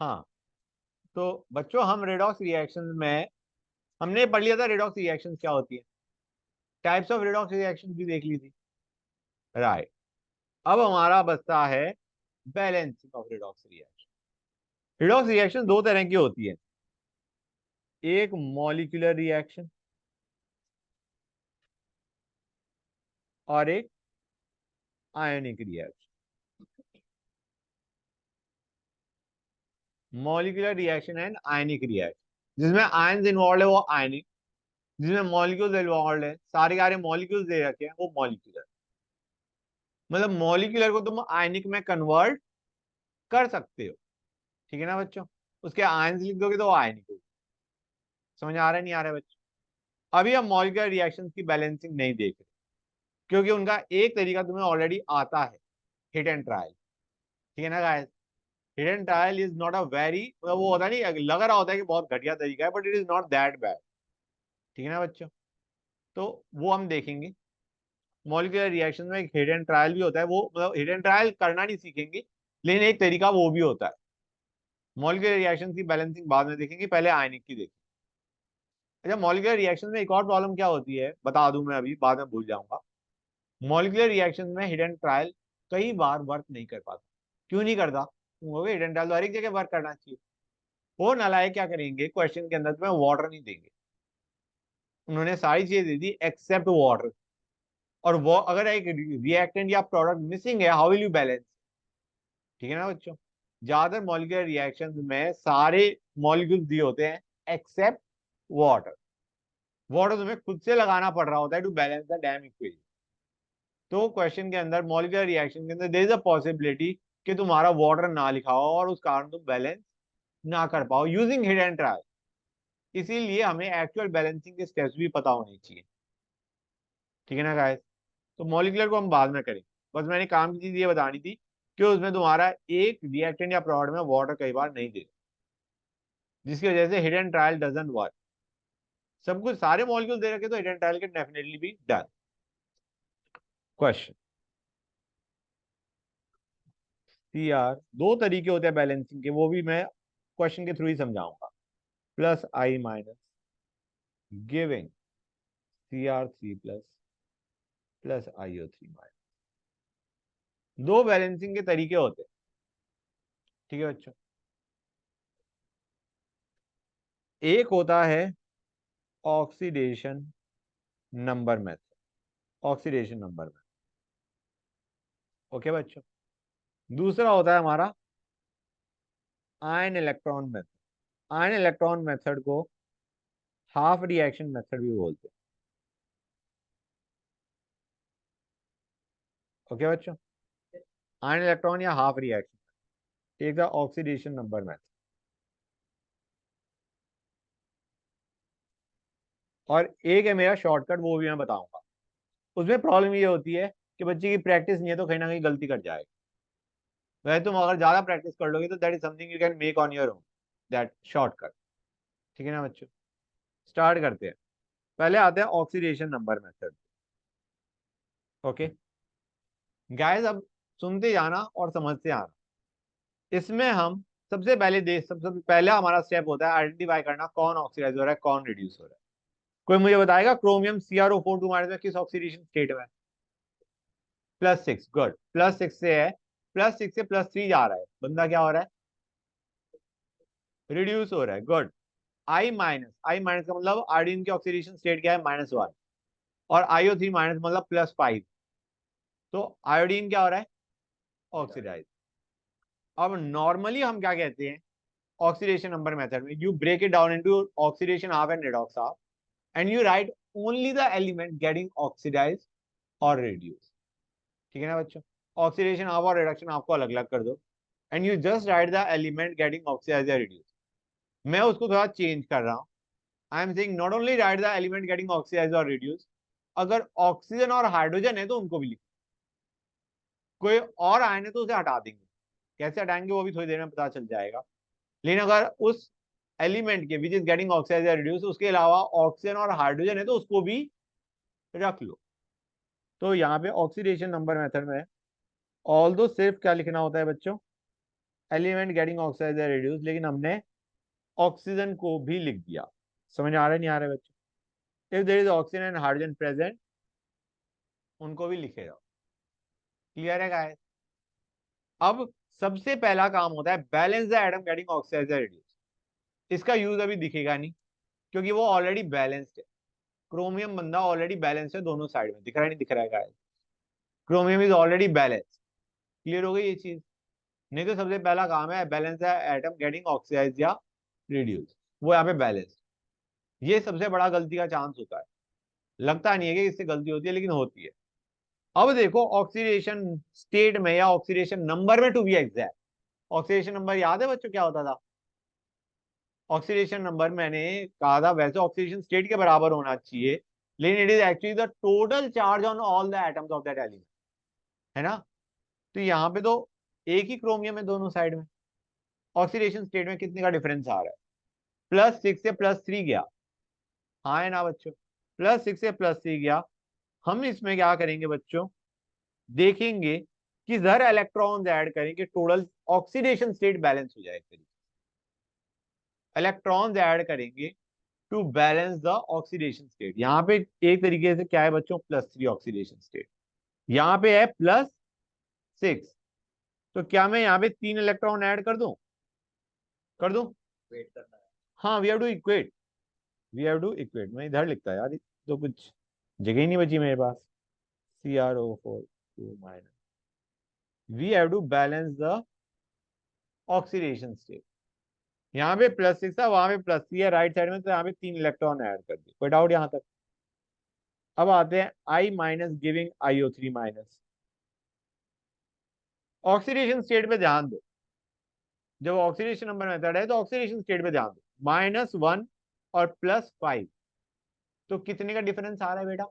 हाँ, तो बच्चों हम रेडॉक्स रिएक्शन में हमने पढ़ लिया था रेडॉक्स रिएक्शन क्या होती है, टाइप्स ऑफ रेडॉक्स रिएक्शन भी देख ली थी, राइट। अब हमारा बचता है balancing of redox reaction. Redox reaction दो तरह की होती है, एक मॉलिक्यूलर रिएक्शन और एक ionic reaction. Molecular reaction and ionic reaction, जिसमें आयंस इन्वॉल्व है वो आयनिक, जिसमें मॉलिक्यूल्स इन्वॉल्व है, सारे सारे मॉलिक्यूल्स दे रखे हैं वो मॉलिक्यूलर। मतलब मॉलिक्यूलर को तुम आयनिक में कन्वर्ट कर सकते हो, ठीक है ना बच्चों। उसके आयंस लिख दोगे तो वो आयनिक होगी। समझ आ रहा है नहीं आ रहा है बच्चों। अभी हम मॉलिक्यूलर रिएक्शन की बैलेंसिंग नहीं देख रहे, क्योंकि उनका एक तरीका तुम्हें ऑलरेडी आता है, हिट एंड ट्रायल, ठीक है ना guys. Hit and trial is not a very, वो होता नहीं, लग रहा होता है कि बहुत घटिया तरीका है, but it is not that bad, ठीक है ना बच्चों। तो वो हम देखेंगे। मॉलिक्यूलर रिएक्शन में एक हिट एंड ट्रायल भी होता है, वो मतलब हिट एंड ट्रायल करना नहीं सीखेंगे, लेकिन एक तरीका वो भी होता है। मॉलिक्यूलर रिएक्शन की बैलेंसिंग बाद में देखेंगे, पहले आयनिक की देखेंगे। अच्छा, मॉलिक्यूलर रिएक्शन में एक और प्रॉब्लम क्या होती है बता दूं मैं, अभी बाद में भूल जाऊंगा। मॉलिक्यूलर रिएक्शन में हिट एंड ट्रायल कई बार वर्क नहीं कर पाता। क्यों नहीं करता? क्योंकि हिट एंड ट्रायल तो हर एक जगह वर्क करना चाहिए। वो नालायक क्या करेंगे, क्वेश्चन के अंदर तुम्हें वाटर नहीं देंगे, उन्होंने सारी चीजें दे दी एक्सेप्ट वाटर। और वो अगर एक रिएक्टेंट या प्रोडक्ट मिसिंग है, हाउ विल यू बैलेंस, ठीक है ना बच्चों। ज्यादातर मॉलिक्यूलर रिएक्शन में सारे मॉलिक्यूल दिए होते हैं एक्सेप्ट वाटर। वाटर तुम्हें खुद से लगाना पड़ रहा होता है to balance the damn equation. तो क्वेश्चन के अंदर मॉलिक्यूलर रिएक्शन के अंदर देयर इज अ पॉसिबिलिटी कि तुम्हारा वाटर ना लिखा हो और उस कारण तुम बैलेंस ना कर पाओ यूजिंग हिट एंड ट्रायल। इसीलिए हमें एक्चुअल बैलेंसिंग के स्टेप्स भी पता होने चाहिए, ठीक है ना गाइस। तो मॉलिक्यूलर को हम बाद में करेंगे, बस मैंने काम की चीज ये बतानी थी कि उसमें तुम्हारा एक रिएक्टेंट या प्रोडक्ट में वाटर कई बार नहीं दे, जिसकी वजह से hit and trial doesn't work. सब कुछ सारे मॉलिक्यूल दे रखे तो hit and trial can definitely be done. Question सी आर, दो तरीके होते हैं बैलेंसिंग के, वो भी मैं क्वेश्चन के थ्रू ही समझाऊंगा। Plus I minus giving C R three plus plus I O three minus. दो बैलेंसिंग के तरीके होते हैं, ठीक है बच्चों। एक होता है oxidation number method, oxidation number method, okay बच्चों। दूसरा होता है हमारा ion electron method. Ion electron method को हाफ रिएक्शन मेथड भी बोलते हैं, ओके बच्चों। आयन इलेक्ट्रॉन या हाफ रिएक्शन, एक था ऑक्सीडेशन नंबर मेथड, और एक है मेरा शॉर्टकट, वो भी मैं बताऊंगा। उसमें प्रॉब्लम ये होती है कि बच्चे की प्रैक्टिस नहीं है तो कहीं ना कहीं गलती कर जाएगा। वैसे तुम अगर ज्यादा प्रैक्टिस कर लोगे तो that is something you can make on your own, that shortcut, ठीक है ना बच्चों। स्टार्ट करते हैं। पहले आते हैं oxidation number method, okay guys. अब सुनते जाना और समझते आना। इसमें हम सबसे पहले सबसे पहला हमारा स्टेप होता है आइडेंटिफाई करना कौन ऑक्सीडाइज हो रहा है कौन रिड्यूस हो रहा है। कोई मुझे बताएगा क्रोमियम CrO4 2 में किस ऑक्सीडेशन स्टेट में? +6, गुड। +6 से है, +6 से +3 जा रहा है, बंदा क्या हो रहा है? रिड्यूस हो रहा है, गुड। आई माइनस का मतलब आयोडीन की ऑक्सीडेशन स्टेट क्या है? -1। और IO3 माइनस मतलब +5। तो आयोडीन क्या हो रहा है? ऑक्सीडाइज। अब नॉर्मली हम क्या कहते हैं ऑक्सीडेशन नंबर मेथड में, you break it down into oxidation half and redox half, and you write only the element getting oxidise और रिड्यूस, ठीक है ना बच्चों। ऑक्सीडेशन हाफ और रिडक्शन हाफ को अलग अलग कर दो, and you just write the element getting oxidise या रिड्यूस। मैं उसको थोड़ा चेंज कर रहा हूँ। I am saying not only write the element getting oxidise और रिड्यूस, अगर ऑक्सीजन और हाइड्रोजन है तो उनको भी लिखो, कोई और आयन है तो उसे हटा देंगे। कैसे हटाएंगे वो भी थोड़ी देर में पता चल जाएगा। लेकिन अगर उस एलिमेंट के विच इज गेटिंग ऑक्साइड या रिड्यूस उसके अलावा ऑक्सीजन और हाइड्रोजन है तो उसको भी रख लो। तो यहाँ पे ऑक्सीडेशन नंबर मेथड में ऑल दो सिर्फ क्या लिखना होता है बच्चों? एलिमेंट गेटिंग ऑक्साइड रिड्यूस, लेकिन हमने ऑक्सीजन को भी लिख दिया। समझ आ रहा है नहीं आ रहा है बच्चों? If there is oxygen and hydrogen present, उनको भी लिखेगा। क्लियर है गाइस? अब सबसे पहला काम होता है balance the atom getting oxide reduce. इसका यूज अभी दिखेगा नहीं क्योंकि वो ऑलरेडी बैलेंस्ड है। क्रोमियम बंदा ऑलरेडी बैलेंस है दोनों साइड में, दिख रहा है नहीं दिख रहा है guys? Chromium is already balance. Clear हो गई ये चीज? नहीं तो सबसे पहला काम है balance the atom getting oxide या रिड्यूस, वो यहाँ पे बैलेंस। ये सबसे बड़ा गलती का चांस होता है। लगता नहीं है कि इससे गलती होती है लेकिन होती है। अब देखो ऑक्सीडेशन स्टेट में या ऑक्सीडेशन नंबर में to be exact, oxidation number याद है बच्चों क्या होता था? ऑक्सीडेशन नंबर मैंने कहा था वैसे ऑक्सीडेशन स्टेट के बराबर होना चाहिए, लेकिन it is actually the total charge on all the atoms of that element, है ना? तो यहाँ पे तो एक ही क्रोमियम है दोनों साइड में। ऑक्सीडेशन स्टेट में कितने का डिफरेंस आ रहा है? +6 से +3 गया। हाँ है ना बच्चों? +6 से +3 गया। हम इसमें क्या करेंगे बच्चों, देखेंगे कि जर इलेक्ट्रॉन्स ऐड करेंगे टोटल ऑक्सीडेशन स्टेट बैलेंस हो जाए। इलेक्ट्रॉन्स ऐड करेंगे to balance the oxidation state. यहाँ पे एक तरीके से क्या है बच्चों, +3 ऑक्सीडेशन स्टेट, यहाँ पे है +6। तो क्या मैं यहाँ पे 3 इलेक्ट्रॉन ऐड कर दूं? कर दूं? वेट करना है। हाँ, we have to equate, we have to equate. मैं इधर लिखता है यार, तो कुछ जगह ही नहीं बची मेरे पास। CrO4 2 minus, we have to balance the oxidation state. यहाँ पे +6 था, वहां पे +3 है राइट साइड में, तो यहाँ पे 3 इलेक्ट्रॉन ऐड कर दिए। कोई डाउट यहाँ तक? अब आते हैं I minus giving IO3 minus. Oxidation state पे ध्यान दो, जब ऑक्सीडेशन नंबर मेथड है तो ऑक्सीडेशन स्टेट पे ध्यान दो। -1 और +5, तो कितने का डिफरेंस आ रहा है बेटा?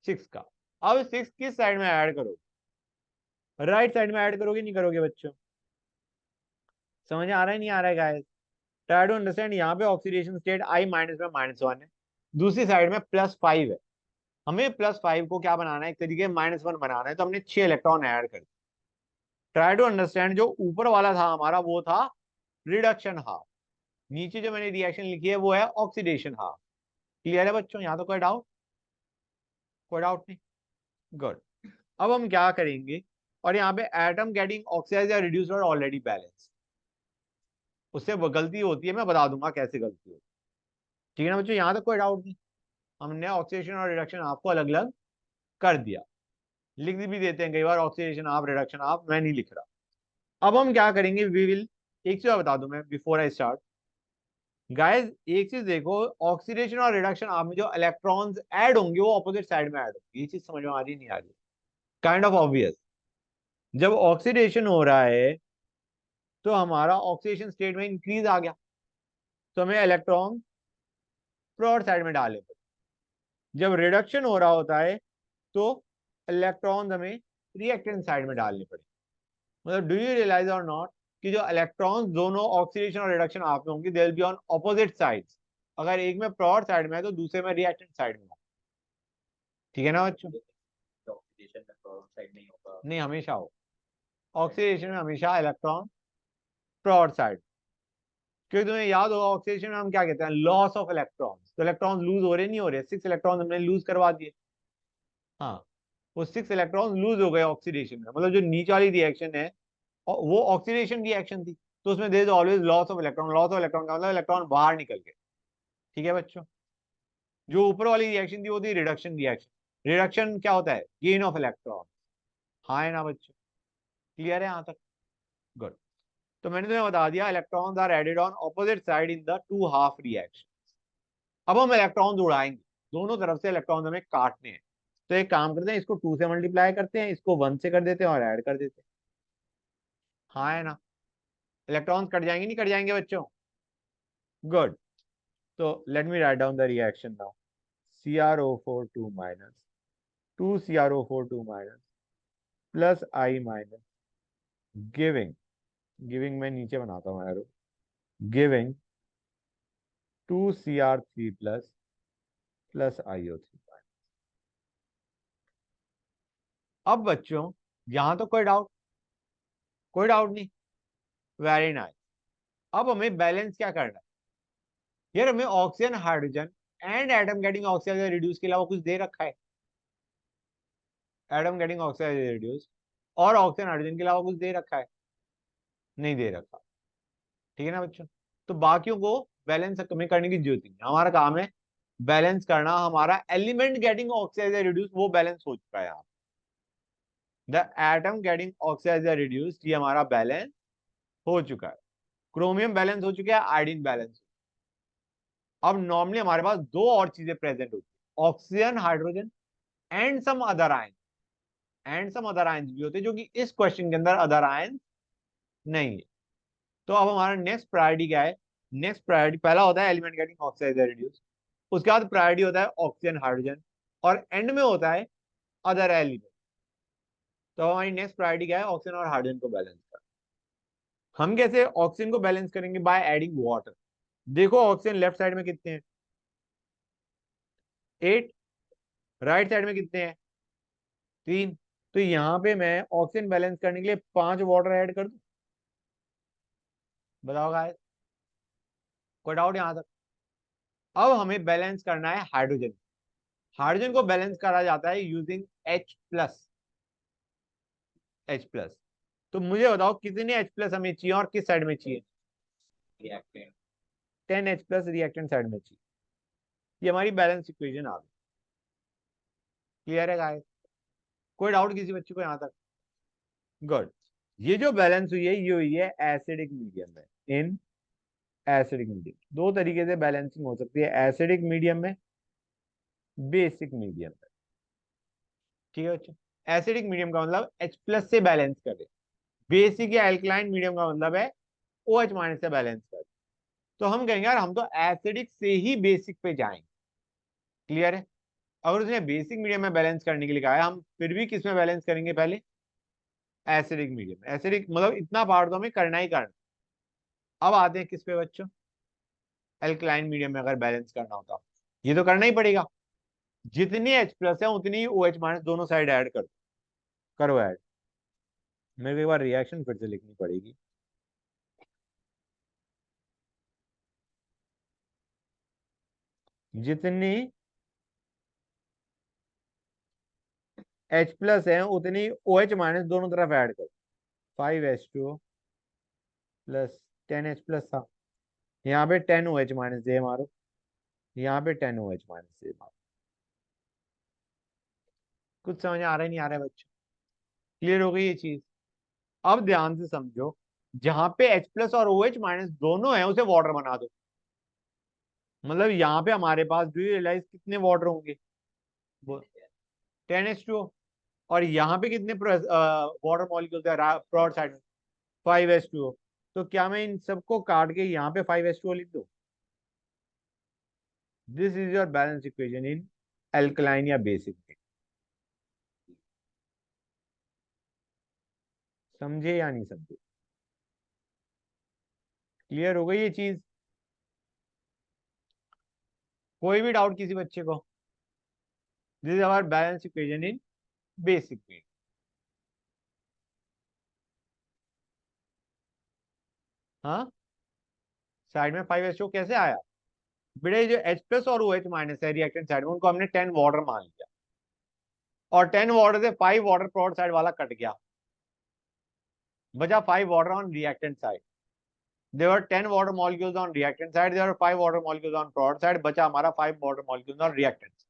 6 का। अब 6 किस साइड में ऐड करोगे? राइट साइड में ऐड करोगे नहीं करोगे बच्चों? समझ आ रहा है नहीं आ रहा है गाइस? Try to understand. यहाँ पे ऑक्सीडेशन स्टेट I माइनस में -1 है, दूसरी साइड में +5 है। हमें +5 को क्या बनाना है, एक तरीके -1 बनाना है, तो हमने 6 इलेक्ट्रॉन ऐड कर दिए। ट्राई टू अंडरस्टैंड, जो ऊपर वाला था हमारा वो था रिडक्शन हाफ, नीचे जो मैंने रिएक्शन लिखी है वो है ऑक्सीडेशन हाफ। क्लियर है बच्चों? यहाँ तो कोई डाउट? कोई डाउट नहीं? गुड। अब हम क्या करेंगे, और यहाँ पे एटम गेटिंग ऑक्साइड या रिड्यूस ऑलरेडी बैलेंस, उससे वो गलती होती है, मैं बता दूंगा कैसे गलती होती है। ठीक है ना बच्चों? यहाँ तक कोई डाउट नहीं? हमने ऑक्सीडेशन और रिडक्शन आपको अलग अलग कर दिया। लिख भी देते हैं कई बार ऑक्सीडेशन आप रिडक्शन आप, मैं नहीं लिख रहा। अब हम क्या करेंगे, वी विल, एक चीज बता दूं मैं बिफोर आई स्टार्ट। गाइस एक चीज देखो, ऑक्सीडेशन और रिडक्शन आप में जो इलेक्ट्रॉन्स ऐड होंगे वो ऑपोजिट साइड में ऐड होंगे। ये चीज समझ में आ रही नहीं आ रही? Kind of obvious. जब ऑक्सीडेशन हो रहा है तो हमारा ऑक्सीडेशन स्टेट में इंक्रीज आ गया, तो हमें इलेक्ट्रॉन प्रोड साइड में डालने पड़े। जब रिडक्शन हो रहा होता है तो इलेक्ट्रॉन हमें रिएक्टेंट साइड में डालने पड़े। मतलब डू यू रियलाइज और नॉट कि जो इलेक्ट्रॉन्स दोनों ऑक्सीडेशन और रिडक्शन आप में होंगे, they will be on opposite sides. अगर एक में प्रोड साइड में है तो दूसरे में रिएक्टेंट साइड में। ठीक है ना बच्चों? ऑक्सीडेशन में प्रॉब्लम साइड नहीं होगा। नहीं, हमेशा हो। ऑक्सीडेशन में हमेशा इलेक्ट्रॉन प्रोड साइड, क्योंकि तुम्हें याद होगा ऑक्सीडेशन में हम क्या कहते हैं, लॉस ऑफ इलेक्ट्रॉन्स। तो इलेक्ट्रॉन लूज हो रहे नहीं हो रहे, 6 इलेक्ट्रॉन हमने लूज करवा दिए। हाँ, वो 6 इलेक्ट्रॉन लूज हो गए ऑक्सीडेशन में, मतलब जो नीचे वाली रिएक्शन है वो ऑक्सीडेशन रिएक्शन थी, तो उसमें there is always loss of electron. Loss of electron का मतलब इलेक्ट्रॉन बाहर निकल गए। ठीक है बच्चों? जो ऊपर वाली रिएक्शन थी वो थी रिडक्शन रिएक्शन। रिडक्शन क्या होता है, गेन ऑफ इलेक्ट्रॉन। हाँ है ना बच्चों? क्लियर है यहाँ तक? गुड। तो मैंने तुम्हें बता दिया electrons are added on opposite side in the two half reaction. अब हम इलेक्ट्रॉन्स उड़ाएंगे, दोनों तरफ से इलेक्ट्रॉन्स हमें काटने हैं। तो एक काम करते हैं, इसको 2 से मल्टीप्लाई करते हैं, इसको 1 से कर देते हैं और ऐड कर देते हैं। हाँ है ना? इलेक्ट्रॉन्स कट जाएंगे नहीं कट जाएंगे बच्चों? गुड। तो let me right down the reaction now. CrO4 2 minus 2 CrO4 2 minus plus I minus giving, giving मैं नीचे बनाता हूँ arrow, giving 2Cr3 plus plus IO3। अब बच्चों यहां तो कोई डाउट? कोई डाउट नहीं? Very nice. अब हमें बैलेंस क्या करना है यार, हमें oxygen hydrogen and atom getting oxide reduce के अलावा कुछ दे रखा है? एटम गेटिंग ऑक्साइड रिड्यूस और ऑक्सीजन हाइड्रोजन के अलावा कुछ दे रखा है? नहीं दे रखा। ठीक है ना बच्चों? तो बाकियों को बैलेंस हमें करने की जरूरत नहीं है, हमारा काम है बैलेंस करना। हमारा एलिमेंट गेटिंग ऑक्साइड रिड्यूस वो बैलेंस हो चुका है यहाँ। The atom getting oxide reduce ये हमारा बैलेंस हो चुका है। क्रोमियम बैलेंस हो चुका है, आयोडीन बैलेंस। अब नॉर्मली हमारे पास दो और चीजें प्रेजेंट होती है, oxygen hydrogen and some other ion. And some other ions भी होते हैं जो कि इस क्वेश्चन के अंदर अदर आयन नहीं है। तो अब हमारा नेक्स्ट प्रायोरिटी क्या है? नेक्स्ट प्रायोरिटी पहला होता है एलिमेंट गेटिंग ऑक्साइड रिड्यूस, उसके बाद प्रायोरिटी होता है ऑक्सीजन हाइड्रोजन, और एंड में होता है अदर एलिमेंट। तो हमारी नेक्स्ट प्रायोरिटी क्या है? ऑक्सीजन और हाइड्रोजन को बैलेंस करना। हम कैसे ऑक्सीजन को बैलेंस करेंगे? By adding water. देखो ऑक्सीजन लेफ्ट साइड में कितने हैं? 8। राइट साइड में कितने हैं? 3। तो यहाँ पे मैं ऑक्सीजन बैलेंस करने के लिए 5 वाटर ऐड कर दूं? बताओ गाइस, कोई डाउट यहाँ तक? अब हमें बैलेंस करना है हाइड्रोजन। हाइड्रोजन को बैलेंस करा जाता है यूजिंग H+। H+। तो मुझे बताओ कितने H+ हमें चाहिए और किस साइड में चाहिए? रिएक्टेंट 10H+ रिएक्टेंट साइड में चाहिए। ये हमारी बैलेंस इक्वेशन आ गई। क्लियर है गाइस? कोई डाउट किसी बच्चे को यहाँ तक? गुड। ये जो बैलेंस हुई है ये हुई है एसिडिक मीडियम में। इन एसिडिक मीडियम दो तरीके से बैलेंसिंग हो सकती है, एसिडिक मीडियम में, बेसिक मीडियम में। ठीक है बच्चों? एसिडिक मीडियम का मतलब H+ से बैलेंस करे, बेसिक या एल्कलाइन मीडियम का मतलब है OH- से बैलेंस करे। तो हम कहेंगे यार हम तो एसिडिक से ही बेसिक पे जाएंगे। क्लियर है? अगर उसने बेसिक मीडियम में बैलेंस करने के लिए कहा है, हम फिर भी किस में बैलेंस करेंगे? पहले एसिडिक मीडियम। एसिडिक मतलब इतना पार्ट तो हमें करना ही करना। अब आते हैं किस पे बच्चों? एल्कलाइन मीडियम में अगर बैलेंस करना होता, ये तो करना ही पड़ेगा। जितनी H+ है उतनी ही OH- दोनों साइड ऐड कर करो ऐड। मेरे को एक बार रिएक्शन फिर से लिखनी पड़ेगी। जितनी H+ है उतनी OH- दोनों तरफ ऐड करो। 5H2O प्लस 10H+ था, यहाँ पे 10 OH- दे मारो, यहाँ पे 10 OH- दे मारो। कुछ समझ आ रहा है नहीं आ रहा है बच्चों? क्लियर हो गई ये चीज? अब ध्यान से समझो, जहां पे H+ और OH- दोनों है उसे वाटर बना दो। मतलब यहाँ पे हमारे पास डू यू रियलाइज कितने वाटर होंगे? 10H2O। और यहाँ पे कितने वाटर मॉलिक्यूल्स है ब्रॉड साइड में? 5H2O। तो क्या मैं इन सबको काट के यहाँ पे 5H2O लिख दूं? This is your balance equation in alkaline या बेसिक में। समझे या नहीं समझे? क्लियर हो गई ये चीज? कोई भी डाउट किसी बच्चे को? This is our balance equation in basic में। हाँ, साइड में 5H2O कैसे आया? बेटे जो H+ और OH- है रिएक्टेंट साइड में, उनको हमने 10 वाटर मान लिया, और 10 वाटर से 5 वाटर प्रोड साइड वाला कट गया, बचा 5 water on reactant side. There were 10 water molecules on reactant side. There were 5 water molecules on product side. बचा हमारा 5 water molecules on reactant।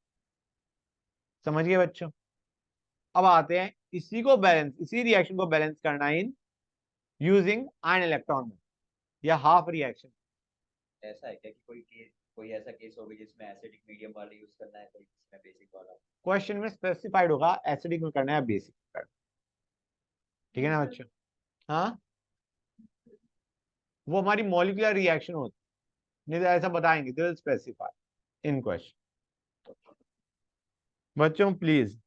समझ गए बच्चों? अब आते हैं इसी को बैलेंस, इसी रिएक्शन को बैलेंस करना इन यूजिंग आयन इलेक्ट्रॉन में या हाफ रिएक्शन। ऐसा है क्या कि कोई ऐसा केस होगा जिसमें एसिडिक मीडियम वाला यूज करना है, कोई जिसमें बेसिक वाला? क्वेश्चन में स्पेसिफाइड होगा एसिडिक में करना है या बेसिक में करना है। ठीक है ना बच्चों? हाँ, वो हमारी मॉलिक्यूलर रिएक्शन होती है, नहीं तो ऐसा बताएंगे, they will specify in question. बच्चों प्लीज,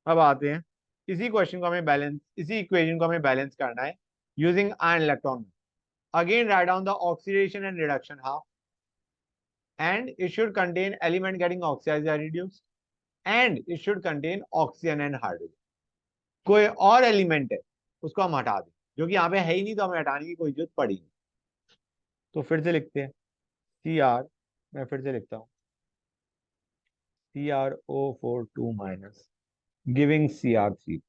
अब आते हैं इसी क्वेश्चन को हमें बैलेंस, इसी इक्वेशन को हमें बैलेंस करना है using ion electron. Again right down the oxidation and reduction half, and it should contain element getting oxidized or reduced, and it should contain oxygen and hydrogen। कोई और element है उसको हम हटा दें, जो कि यहाँ पे है ही नहीं, तो हमें हटाने की कोई जरूरत पड़ी नहीं। तो फिर से लिखते हैं सी आर, मैं फिर से लिखता हूँ CrO4 2 माइनस गिविंग Cr3+।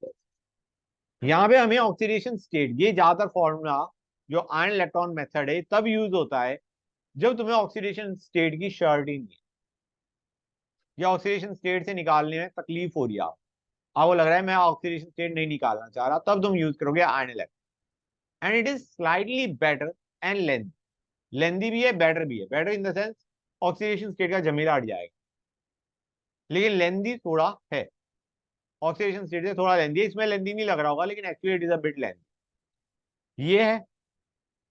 यहाँ पे हमें ऑक्सीडेशन स्टेट, ये ज्यादातर फॉर्मूला जो आयन इलेक्ट्रॉन मेथड है तब यूज होता है जब तुम्हें ऑक्सीडेशन स्टेट की श्योरिटी नहीं है, या ऑक्सीडेशन स्टेट से निकालने में तकलीफ हो रही है, आपको लग रहा है मैं ऑक्सीडेशन स्टेट नहीं निकालना चाह रहा, तब तुम यूज करोगे ion electron. And it is slightly better and लेंदी भी है, बेटर भी है। Better in the sense oxidation state का जमेला हट जाएगा, लेकिन लेंदी थोड़ा है, ऑक्सीडेशन स्टेट से थोड़ा लेंदी है। इसमें लेंदी नहीं लग रहा होगा, लेकिन actually it is a bit lengthy. ये है,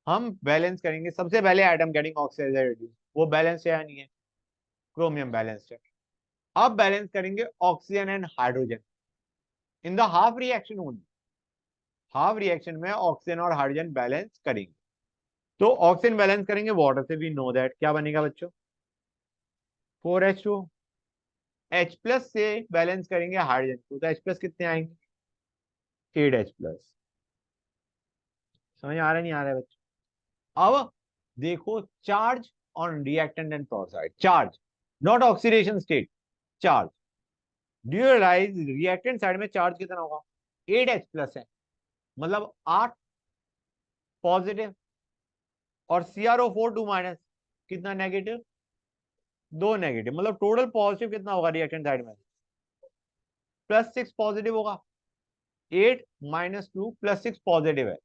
हम बैलेंस करेंगे। सबसे पहले एटम गेटिंग ऑक्सीडाइज्ड, वो बैलेंस है या नहीं है? क्रोमियम बैलेंस्ड है। अब बैलेंस करेंगे oxygen and hydrogen in the half reaction only. Half reaction में ऑक्सीजन और हाइड्रोजन बैलेंस करेंगे। तो ऑक्सीजन बैलेंस करेंगे वाटर से, वी नो दैट क्या बनेगा बच्चों? 4H2। H+ से बैलेंस करेंगे हाइड्रोजन को, तो H+ कितने आएंगे? 8H+। समझ आ रहा है नहीं आ रहा है बच्चों? अब देखो charge on reactant and product side, charge not oxidation state, charge. Do you realise reactant side में चार्ज कितना होगा? 8H+ है, मतलब 8 पॉजिटिव, और CrO4 2 माइनस कितना नेगेटिव? 2 नेगेटिव, मतलब टोटल पॉजिटिव कितना होगा रिएक्टेंट साइड में? +6 पॉजिटिव होगा। 8 - 2 +6 पॉजिटिव है,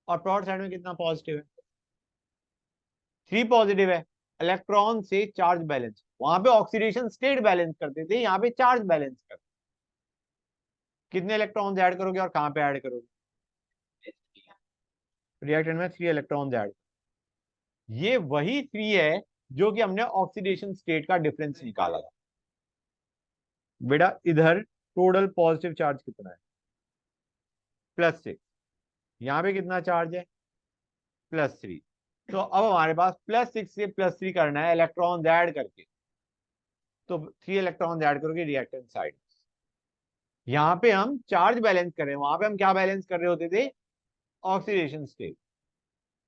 और प्रोडक्ट साइड में कितना पॉजिटिव है? 3 पॉजिटिव है। इलेक्ट्रॉन से चार्ज बैलेंस, वहां पे ऑक्सीडेशन स्टेट बैलेंस करते थे, यहाँ पे चार्ज बैलेंस करते। कितने इलेक्ट्रॉन्स ऐड करोगे और कहां पे ऐड करोगे? रिएक्टेंट में 3 इलेक्ट्रॉन्स ऐड। ये वही 3 है जो कि हमने ऑक्सीडेशन स्टेट का डिफरेंस निकाला था। बेटा इधर टोटल पॉजिटिव चार्ज कितना है? +6। यहाँ पे कितना चार्ज है? +3। तो अब हमारे पास +6 से +3 करना है इलेक्ट्रॉन ऐड करके, तो 3 इलेक्ट्रॉन ऐड करोगे रिएक्टेंट साइड। यहाँ पे हम चार्ज बैलेंस कर रहे हैं, वहां पे हम क्या बैलेंस कर रहे होते थे? Oxidation state.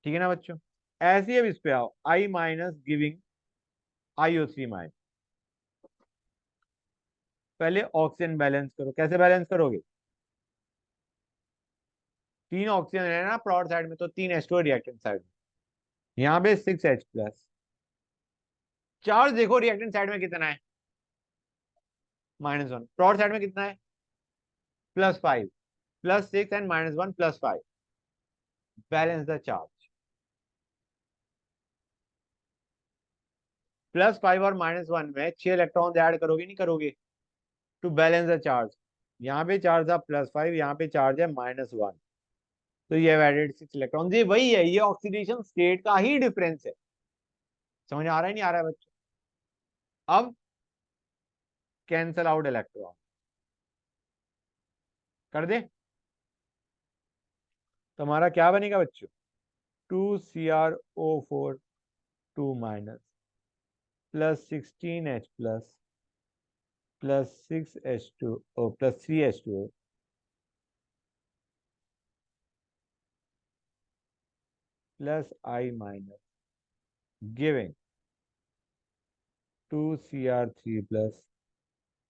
ठीक है ना बच्चों? ऐसे ही अब इस पे आओ, I- गिविंग IO3-। पहले ऑक्सीजन बैलेंस करो, कैसे बैलेंस करोगे? 3 ऑक्सीजन है ना प्रोडक्ट साइड में, तो 3H2 रिएक्टेंट साइड में, यहाँ पे 6H+। चार्ज देखो रिएक्टेंट साइड में कितना है? -1। प्रोडक्ट साइड में कितना है? +5। +6 एंड -1 +5, बैलेंस द चार्ज। +5 और -1 में 6 इलेक्ट्रॉन ऐड करोगे नहीं करोगे, टू बैलेंस द चार्ज। यहाँ पे चार्ज था +5, यहाँ पे चार्ज है -1, तो ये एडेड 6 इलेक्ट्रॉन। ये वही है, ये ऑक्सीडेशन स्टेट का ही डिफरेंस है। समझ आ रहा है नहीं आ रहा है बच्चों? अब कैंसल आउट इलेक्ट्रॉन कर दे, तुम्हारा क्या बनेगा बच्चों? 2CrO4 2 minus +16H+ +6H2O +3H2O +I- giving 2Cr3+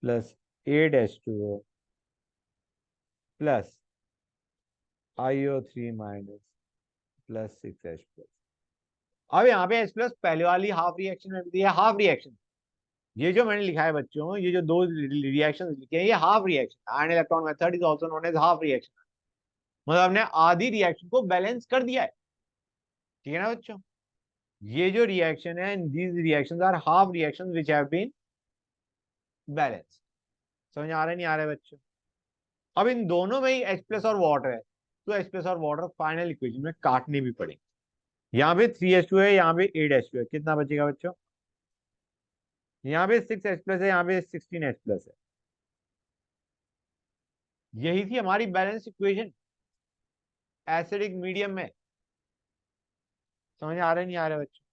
+8H2O +IO3- अब यहाँ पे H+ पहले वाली हाफ रिएक्शन में भी दिया, हाफ रिएक्शन। ये जो मैंने लिखा है बच्चों, ये जो दो रिएक्शन लिखे हैं, ये half reaction. Ion electron method is also known as half reaction, मतलब हमने आधी रिएक्शन को बैलेंस कर दिया है। ठीक है ना बच्चों? ये जो रिएक्शन है, these reactions are half reactions which have been balanced. समझ आ रहा है नहीं आ रहा है बच्चों? अब इन दोनों में ही H+ और वाटर है, तो H+ और वाटर फाइनल इक्वेशन में काटने भी पड़ेंगे। यहाँ पे 3H2 है, यहाँ पे 8H2 है, कितना बचेगा बच्चों? यहाँ पे 6H+ है, यहाँ पे 16H+ है। यही थी हमारी बैलेंस इक्वेशन एसिडिक मीडियम में। समझ आ रहा है नहीं आ रहा है बच्चों?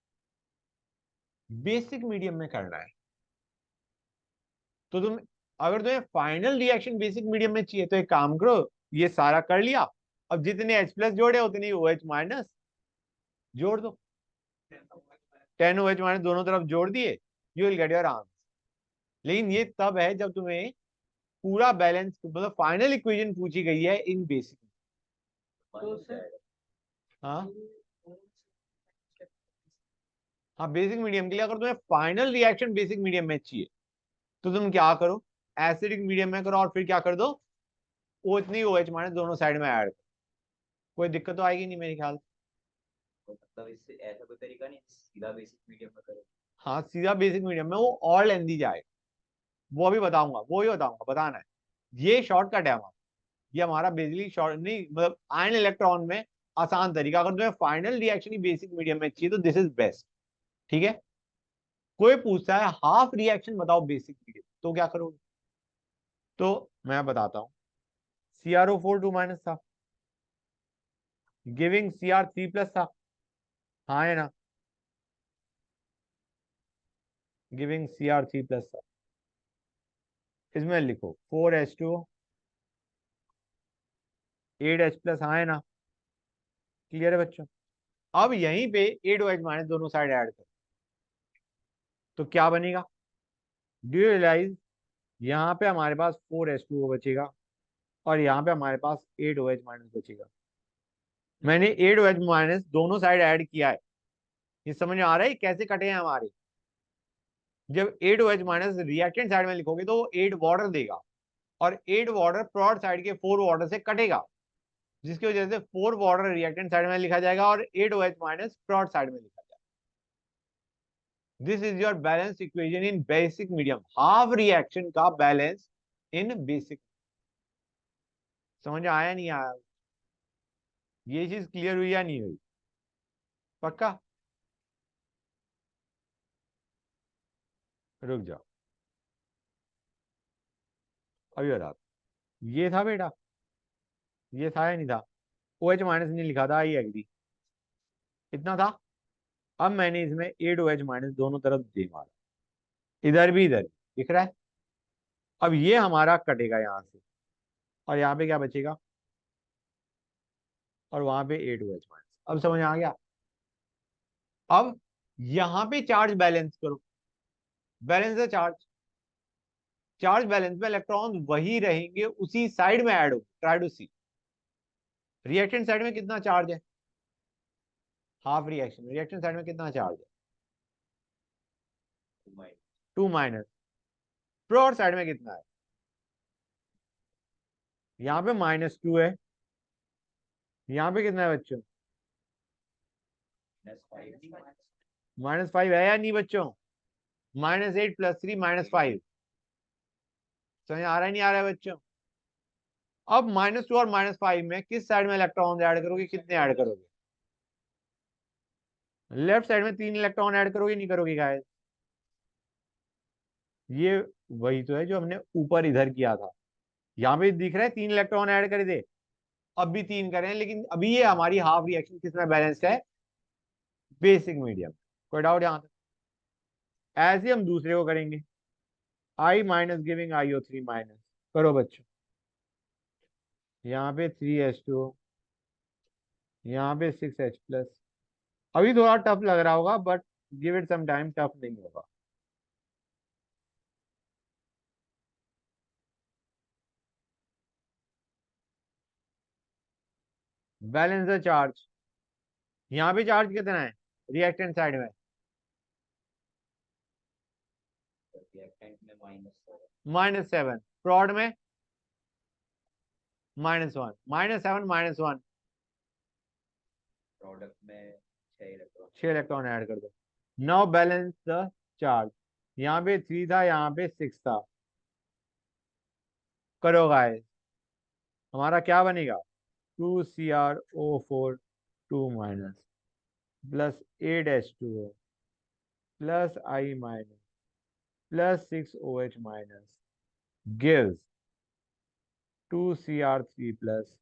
बेसिक मीडियम में करना है, तो तुम, अगर तुम्हें फाइनल रिएक्शन बेसिक मीडियम में चाहिए तो एक काम करो, ये सारा कर लिया, अब जितने H प्लस जोड़े उतनी OH माइनस जोड़ दो, 10 OH माइनस दोनों तरफ जोड़ दिए, you will get your answer. लेकिन ये तब है जब तुम्हें पूरा बैलेंस मतलब फाइनल इक्वेशन पूछी गई है इन बेसिक। हाँ हाँ, बेसिक मीडियम के लिए अगर तुम्हें फाइनल रिएक्शन बेसिक मीडियम में चाहिए तो तुम क्या करो, एसिडिक मीडियम में करो और फिर क्या कर दो, उतनी OH माइनस दोनों साइड में ऐड करो, कोई दिक्कत तो आएगी नहीं मेरे ख्याल से। तो मतलब इससे ऐसा कोई तरीका नहीं सीधा बेसिक मीडियम में करो? हाँ सीधा बेसिक मीडियम में, वो और लेंदी जाएगा, वो अभी बताऊंगा, वो ही बताऊंगा, बताना है। ये शॉर्टकट है हमारा, ये हमारा बेसिकली शॉर्ट नहीं मतलब आयन इलेक्ट्रॉन में आसान तरीका। अगर तुम्हें फाइनल रिएक्शन ही बेसिक मीडियम में चाहिए तो दिस इज बेस्ट। ठीक है, कोई पूछता है हाफ रिएक्शन बताओ बेसिक मीडियम, तो क्या करोगे? तो मैं बताता हूँ, CrO4 2 माइनस था, गिविंग Cr3 प्लस था, हाँ है ना, गिविंग Cr3 प्लस था। इसमें लिखो 4H2 8H प्लस, हाँ है ना, क्लियर है बच्चों? अब यहीं पे 8OH माइनस दोनों साइड ऐड करो तो क्या बनेगा, डू यू रियलाइज यहाँ पे हमारे पास 4H2O बचेगा और यहाँ पे हमारे पास 8OH माइनस बचेगा। मैंने 8OH माइनस दोनों साइड ऐड किया है, ये समझ में आ रहा है कैसे कटे हैं हमारे? जब 8OH माइनस रिएक्टेंट साइड में लिखोगे तो वो 8 वाटर देगा और 8 वाटर प्रोडक्ट साइड के 4 वाटर से कटेगा, जिसकी वजह से 4 वाटर रिएक्टेंट साइड में लिखा जाएगा और 8OH माइनस प्रोडक्ट साइड में लिखा जाएगा। This is your balance equation in basic medium, half reaction का बैलेंस इन बेसिक। समझ आया नहीं आया? ये चीज क्लियर हुई या नहीं हुई? पक्का? रुक जाओ, अभी बता। ये था बेटा, ये था या नहीं था? OH माइनस नहीं लिखा था, आई एग्री, इतना था। अब मैंने इसमें 8OH माइनस दोनों तरफ दे मारा, इधर भी इधर भी, दिख रहा है? अब ये हमारा कटेगा यहाँ से और यहाँ पे क्या बचेगा, और वहां पे 8OH माइनस। अब समझ आ गया? अब यहाँ पे चार्ज बैलेंस करो, बैलेंस है चार्ज, चार्ज बैलेंस में इलेक्ट्रॉन वही रहेंगे, उसी साइड में ऐड हो, try to see reactant side में कितना चार्ज है, हाफ रिएक्शन रिएक्टेंट साइड में कितना चार्ज है, 2 माइनस। प्योर साइड में कितना है, यहाँ पे -2 है, यहाँ पे कितना है बच्चों, -5 है या नहीं बच्चों? -8 + 3 -5, समझ आ रहा है नहीं आ रहा है बच्चों? अब -2 और -5 में किस साइड में इलेक्ट्रॉन ऐड करोगे, कितने ऐड करोगे? लेफ्ट साइड में 3 इलेक्ट्रॉन ऐड करोगे नहीं करोगे गाइस? ये वही तो है जो हमने ऊपर इधर किया था, यहाँ पे दिख रहा है 3 इलेक्ट्रॉन ऐड कर दे, अब भी 3 करें, लेकिन अभी ये हमारी हाफ रिएक्शन किसमें बैलेंस्ड है, बेसिक मीडियम। कोई डाउट यहाँ तक? ऐसे ही हम दूसरे को करेंगे, I minus giving IO3 minus, करो बच्चों। यहाँ पे 3H2, यहाँ पे 6H प्लस। अभी थोड़ा टफ लग रहा होगा but give it some time, tough नहीं होगा। बैलेंस द चार्ज, यहाँ पे चार्ज कितना है रिएक्टेंट साइड में, रिएक्टेंट में -7, प्रॉड में -1, -7 -1, प्रोडक्ट में 6 इलेक्ट्रॉन। 6 इलेक्ट्रॉन ऐड कर दो। नाउ बैलेंस द चार्ज, यहाँ पे 3 था, यहाँ पे 6 था, करो गाइस, हमारा क्या बनेगा, 2CrO4 2 minus plus 8H2O plus I minus plus 6OH minus gives 2Cr3 plus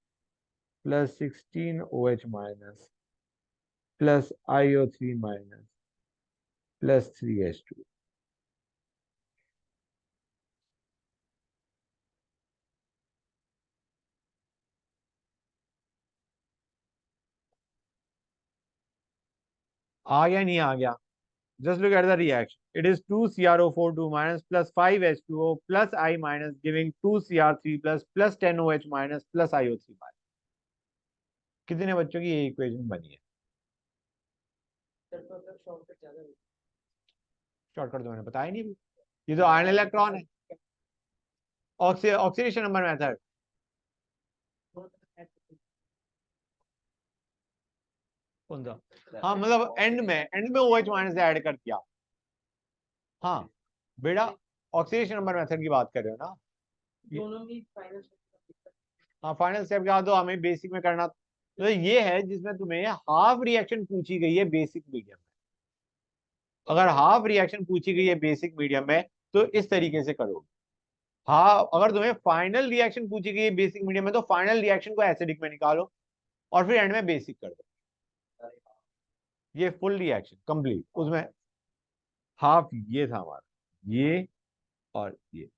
plus 16OH minus plus IO3 minus plus 3H2। आ गया नहीं आ गया? Just look at the reaction. It is 2CrO4 2 minus plus 5H2O plus I minus giving 2Cr3 plus 10OH minus plus IO3 minus. कितने बच्चों की ये equation बनी है? Shortcut तो मैंने बताया नहीं। ये तो आयन इलेक्ट्रॉन है। Oxidation number method. कौन सा? हाँ मतलब एंड में OH माइनस ऐड कर दिया। हाँ बेटा ऑक्सीडेशन नंबर मेथड की बात कर रहे हो ना? दोनों ही फाइनल। हाँ फाइनल स्टेप क्या तो हमें बेसिक में करना। तो ये है जिसमें तुम्हें हाफ रिएक्शन पूछी गई है बेसिक मीडियम में। अगर हाफ रिएक्शन पूछी गई है बेसिक मीडियम में तो इस तरीके से करोगे। हाँ अगर तुम्हें फाइनल रिएक्शन पूछी गई है बेसिक मीडियम में तो फाइनल रिएक्शन को एसिडिक में निकालो और फिर एंड में बेसिक कर दो। ये फुल रिएक्शन कंप्लीट। उसमें हाफ ये था हमारा, ये और ये,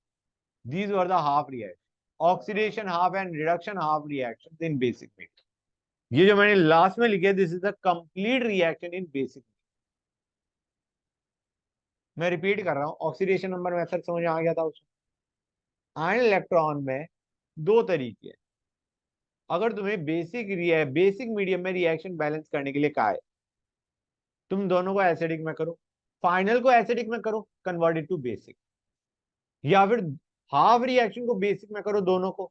these were the half reaction, oxidation half and reduction half reactions in basic medium. ये जो मैंने लास्ट में लिखे this is the complete reaction in basic. मैं रिपीट कर रहा हूं, ऑक्सीडेशन नंबर मेथड समझ आ गया था उसमें। आयन इलेक्ट्रॉन में दो तरीके हैं। अगर तुम्हें बेसिक मीडियम में रिएक्शन बैलेंस करने के लिए कहा है, तुम दोनों को एसिडिक में करो, फाइनल को एसिडिक में करो, कन्वर्टेड टू बेसिक, या फिर हाफ रिएक्शन को बेसिक में करो दोनों को,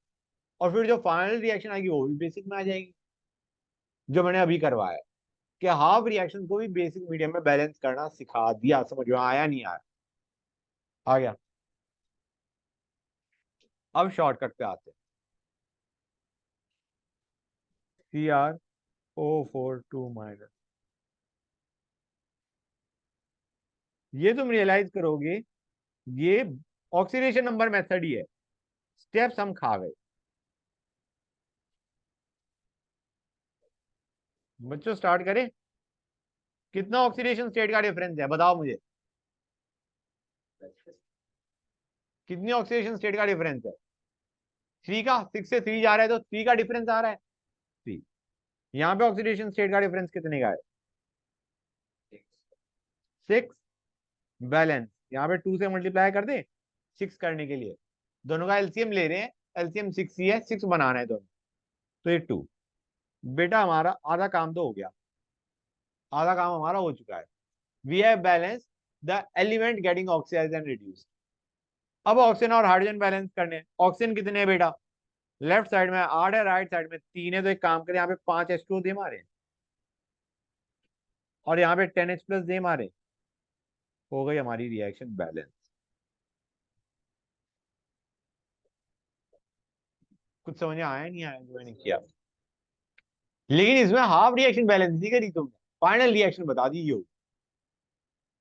और फिर जो फाइनल रिएक्शन आएगी वो भी बेसिक में आ जाएगी। जो मैंने अभी करवाया कि हाफ रिएक्शन को भी बेसिक मीडियम में बैलेंस करना सिखा दिया। समझ में आया नहीं आया? आ गया। अब शॉर्टकट पे आते हैं। CrO4 2 माइनस, ये तुम रियलाइज करोगे ये ऑक्सीडेशन नंबर मेथड ही है। स्टेप्स हम खा गए। बच्चों स्टार्ट करें। कितना ऑक्सीडेशन स्टेट का डिफरेंस है बताओ मुझे? कितनी ऑक्सीडेशन स्टेट का डिफरेंस है? 3 का। 6 से 3 जा रहा है तो 3 का डिफरेंस आ रहा है। 3। यहाँ पे ऑक्सीडेशन स्टेट का डिफरेंस कितने का है? 6। बैलेंस यहाँ पे 2 से मल्टीप्लाई कर दे 6 करने के लिए। दोनों का एलसीएम ले रहे हैं, एलसीएम 6 ही है, 6 बनाना है दोनों, तो ये 2। बेटा हमारा आधा काम तो हो गया, आधा काम हमारा हो चुका है। We have balance the element getting oxidised and reduced. अब ऑक्सीजन और हाइड्रोजन बैलेंस करने। ऑक्सीजन कितने है बेटा? लेफ्ट साइड में 8 है, राइट साइड में 3 है, तो एक काम करें यहाँ पे 5 H2O दे मारे और यहाँ पे 10H प्लस दे मारे, हो गई हमारी रिएक्शन बैलेंस। कुछ समझ में आया नहीं आया जो मैंने किया? लेकिन इसमें हाफ रिएक्शन बैलेंस नहीं करी तुमने, फाइनल रिएक्शन बता दी। ये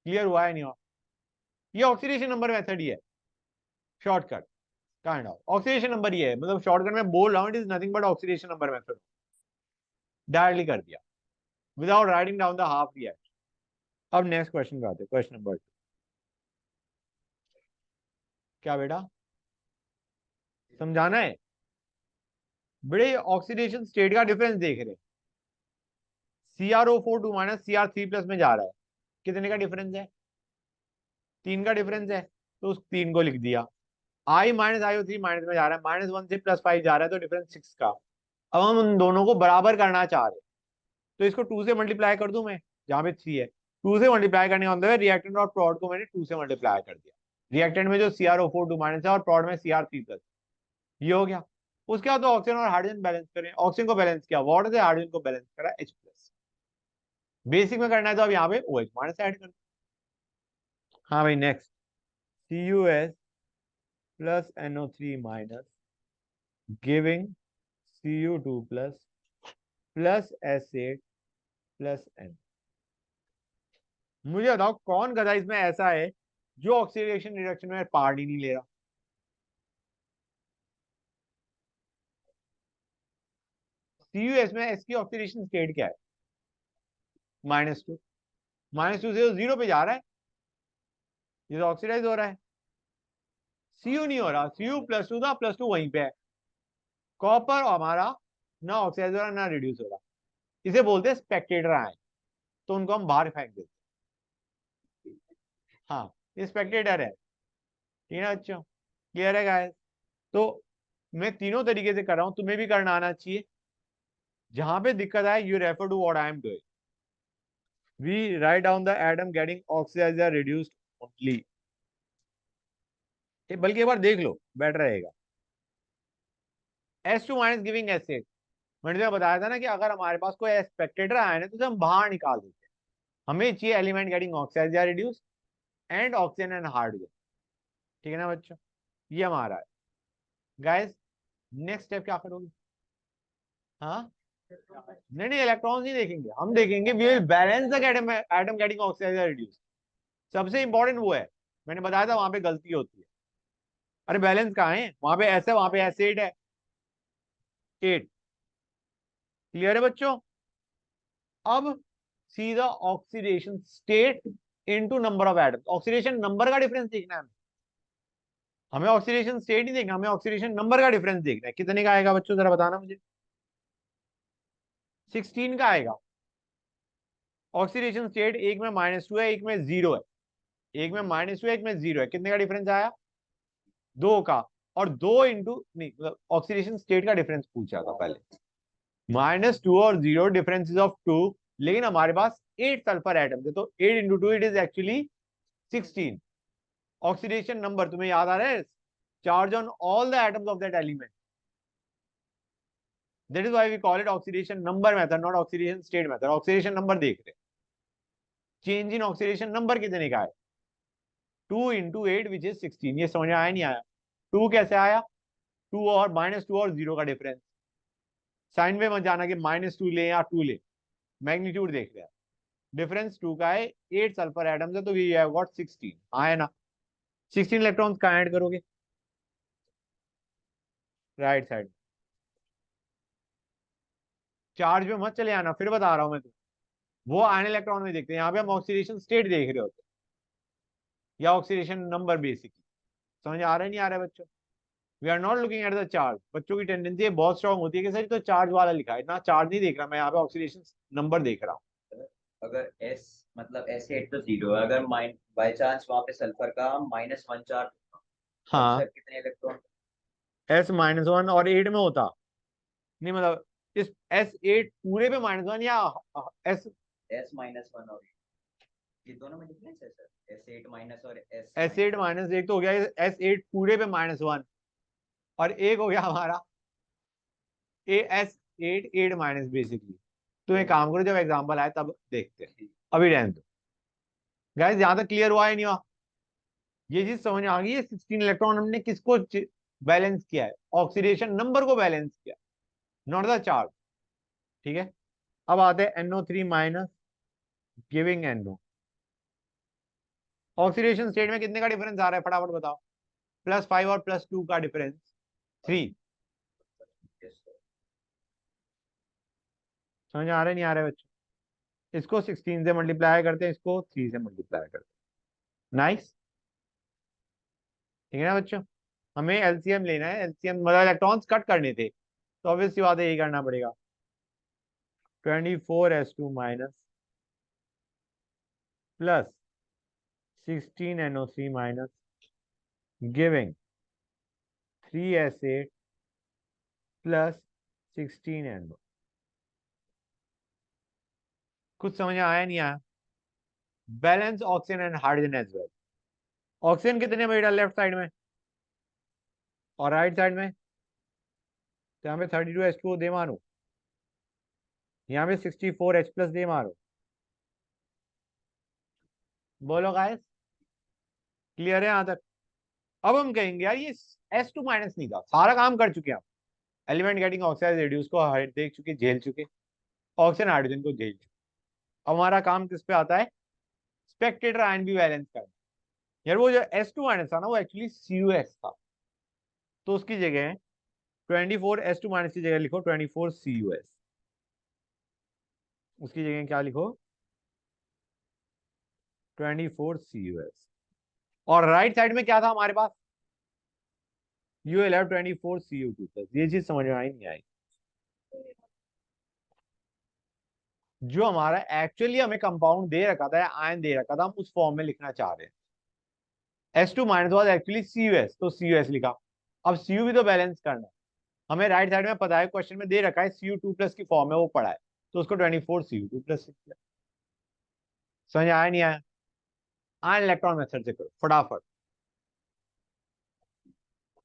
क्लियर हुआ है नहीं हुआ? ये ऑक्सीडेशन नंबर मेथड ही है, shortcut kind of oxidation number ही है। मतलब शॉर्टकट में बोल रहा हूं, it is nothing but oxidation number method. Directly कर दिया without writing down the half reaction. अब नेक्स्ट क्वेश्चन पे आते हैं, क्वेश्चन नंबर 2। क्या बेटा समझाना है? बड़े ऑक्सीडेशन स्टेट का डिफरेंस देख रहे हैं। CrO4 2 माइनस Cr3 प्लस में जा रहा है, कितने का डिफरेंस है? 3 का डिफरेंस है, तो उस 3 को लिख दिया। I माइनस IO3 माइनस में जा रहा है, -1 से +5 जा रहा है, तो डिफरेंस 6 का। अब हम उन दोनों को बराबर करना चाह रहे हैं, तो इसको 2 से मल्टीप्लाई कर दूं मैं, जहां पे 3 है। 2 से मल्टीप्लाई करने का मतलब है रिएक्टेंट और प्रोडक्ट को मैंने 2 से मल्टीप्लाई कर दिया। रिएक्टेंट में जो CrO4 2 माइनस है और प्रोडक्ट में Cr3 प्लस, ये हो गया। उसके बाद तो ऑक्सीजन और हाइड्रोजन बैलेंस करें। ऑक्सीजन को बैलेंस किया, वाटर से हाइड्रोजन को बैलेंस करा H प्लस। बेसिक में करना है तो अब यहाँ पे OH माइनस ऐड कर दो। हाँ भाई next, CuS plus NO3 minus giving Cu2 plus plus S8 plus N। मुझे बताओ कौन गधा इसमें ऐसा है जो ऑक्सीडेशन रिडक्शन में पार्ट ही नहीं ले रहा? CuS में S की ऑक्सीडेशन स्टेट क्या है? -2। -2 से 0 पे जा रहा है, ये तो ऑक्सीडाइज हो रहा है। Cu नहीं हो रहा, Cu+2 था, +2 वहीं पे है। कॉपर हमारा ना ऑक्सीडाइज हो रहा ना रिड्यूस हो रहा, इसे बोलते हैं स्पेक्टेटर आयन। तो उनको हम बाहर फेंक देते हैं। हाँ, ये स्पेक्टेटर है, ठीक है ना बच्चों, क्लियर है गाइस? तो मैं तीनों तरीके से कर रहा हूं, तुम्हें भी करना आना चाहिए। जहां पे दिक्कत आए, you refer to what I am doing. We write down the atom getting oxidised या रिड्यूस्ड ओनली। बल्कि एक बार देख लो, बेटर रहेगा। S2 minus giving S8। मैंने तुम्हें बताया था ना कि अगर हमारे पास कोई स्पेक्टेटर आया ना तो उसे हम बाहर निकाल देते हैं। हमें चाहिए एलिमेंट गेटिंग ऑक्साइड या reduce and oxygen and hydrogen, ठीक है ना बच्चों? ये हमारा है। गाइस, नेक्स्ट स्टेप क्या करोगे? हाँ, नहीं नहीं, इलेक्ट्रॉन्स नहीं देखेंगे, हम देखेंगे we will balance the atom getting oxide या रिड्यूस। सबसे इंपॉर्टेंट वो है, मैंने बताया था वहां पे गलती होती है। अरे बैलेंस कहाँ है? वहां पे ऐसे, वहां पे एसिड है 8। क्लियर है बच्चों? अब सीधा oxidation state into number of atoms. Oxidation number का डिफरेंस देखना है हमें ऑक्सीडेशन स्टेट नहीं देखना, हमें ऑक्सीडेशन नंबर का डिफरेंस देखना है। कितने का आएगा बच्चों, जरा बताना मुझे। 16 का आएगा। ऑक्सीडेशन स्टेट एक में -2 है, एक में 0 है। एक में -2 है, एक में 0 है। कितने का डिफरेंस आया? 2 का। और 2 इंटू नहीं, मतलब ऑक्सीडेशन स्टेट का डिफरेंस पूछा था पहले। -2 और 0 डिफरेंसेस ऑफ 2। लेकिन हमारे पास 8 सल्फर एटम थे, तो 8 into 2 it is actually 16। Oxidation number तुम्हें याद आ रहा है? Charge on all the atoms of that element. That is why we call it oxidation number method, not oxidation state method. Oxidation number देख रहे, change in oxidation number कितने का है? 2 इंटू 8 विच इज 16। ये समझ में आया नहीं आया? 2 कैसे आया? 2 और -2 और 0 का डिफरेंस। साइन में मत जाना कि -2 ले या 2 ले, मैग्नीट्यूड देख रहे हैं। डिफरेंस 2 का है, 8 सल्फर एटम्स है, तो वी हैव गॉट 16। आया ना? 16 इलेक्ट्रॉन्स कहाँ ऐड करोगे? Right side. चार्ज में मत चले आना, फिर बता रहा हूं मैं तुम्हें। वो आयन इलेक्ट्रॉन में देखते हैं, यहाँ पे हम ऑक्सीडेशन स्टेट देख रहे होते हैं, या ऑक्सीडेशन नंबर बेसिकली। समझ आ रहा है नहीं आ रहा है बच्चों? We are not looking at the charge. बच्चों की टेंडेंसी बहुत स्ट्रांग होती है कि सर तो चार्ज वाला लिखा है ना, चार्ज नहीं देख रहा मैं, यहाँ पे ऑक्सीडेशन नंबर देख रहा हूँ। अगर S मतलब S8 तो 0 है, अगर बाय चांस वहां पे सल्फर का -1 चार्ज, तो हाँ, सर कितने इलेक्ट्रॉन? S-1 और 8 में होता नहीं, मतलब इस S8 पूरे पे -1 या S S-1 और ये दोनों में डिफरेंस है सर, S8 माइनस और S S8 माइनस। माइनस एक तो हो गया, S8 पूरे पे -1, और एक हो गया हमारा S8 बेसिकली। तो एक काम करो, जब एग्जांपल आए तब देखते हैं, अभी रहने दो। गाइस, यहां तक क्लियर हुआ है नहीं हुआ? ये चीज समझ आ गई है? 16 इलेक्ट्रॉन हमने किसको बैलेंस किया है? ऑक्सीडेशन नंबर को बैलेंस किया, नॉट द चार्ज। ठीक है, अब आते हैं NO3 minus giving NO। Oxidation state में कितने का डिफरेंस आ रहा है, फटाफट बताओ। +5 और +2 का डिफरेंस 3। समझ आ रहा है नहीं आ रहा है बच्चों? इसको 16 से मल्टीप्लाई करते हैं, इसको 3 से मल्टीप्लाई करते हैं। नाइस, ठीक है ना बच्चों? हमें एलसीएम लेना है, एलसीएम मतलब इलेक्ट्रॉन्स कट करने थे, तो ऑब्वियस सी बात है, यही करना पड़ेगा। 24S2 minus plus 16NO3 minus giving 3S8 plus 16NO। कुछ समझ में आया नहीं आया? Balance oxygen and hydrogen as well. Oxygen कितने में डाल, लेफ्ट साइड में और राइट साइड में? तो यहाँ पे 32H2O दे मारो, यहाँ पे 64H+ दे मारो। बोलो गाइस, क्लियर है यहाँ तक? अब हम कहेंगे यार ये S2 माइनस नहीं था, सारा काम कर चुके हैं हम। एलिमेंट गेटिंग ऑक्साइड रिड्यूस को देख चुके, झेल चुके, ऑक्सीजन हाइड्रोजन को झेल चुके। अब हमारा काम किस पे आता है? स्पेक्टेटर आयन भी बैलेंस करना। यार वो जो S2 माइनस था ना, वो एक्चुअली CuS था, तो उसकी जगह 24S2 माइनस की जगह लिखो 24CuS। उसकी जगह क्या लिखो? 24CuS। और राइट साइड में क्या था हमारे पास? You will have 24Cu2+। ये चीज समझ में आई नहीं आई? जो हमारा एक्चुअली हमें कंपाउंड दे रखा था या आयन दे रखा था, हम उस फॉर्म में लिखना चाह रहे हैं। S2 minus was actually CuS, तो CuS लिखा। अब Cu भी तो बैलेंस करना है। हमें राइट साइड में पता है, क्वेश्चन में दे रखा है Cu2+ की फॉर्म में वो पड़ा है, तो उसको 24 Cu2+ लिख दिया। समझ आया नहीं आया? आयन इलेक्ट्रॉन मेथड से करो फटाफट।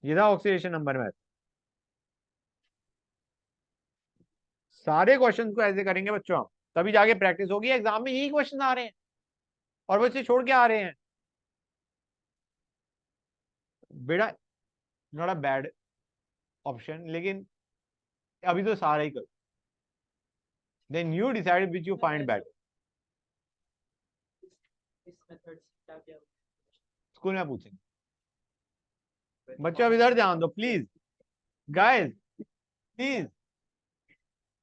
ये था ऑक्सीडेशन नंबर में। सारे क्वेश्चन को ऐसे करेंगे बच्चों हम, तभी जाके प्रैक्टिस होगी। एग्जाम में यही क्वेश्चन आ रहे हैं और बच्चे छोड़ के आ रहे हैं। बेटा नॉट अ बैड ऑप्शन, लेकिन अभी तो सारा ही करो, then you decide which you find better. इस मेथड से क्या क्या स्कूल में पूछेंगे। बच्चों अब इधर ध्यान दो प्लीज, गाइस प्लीज,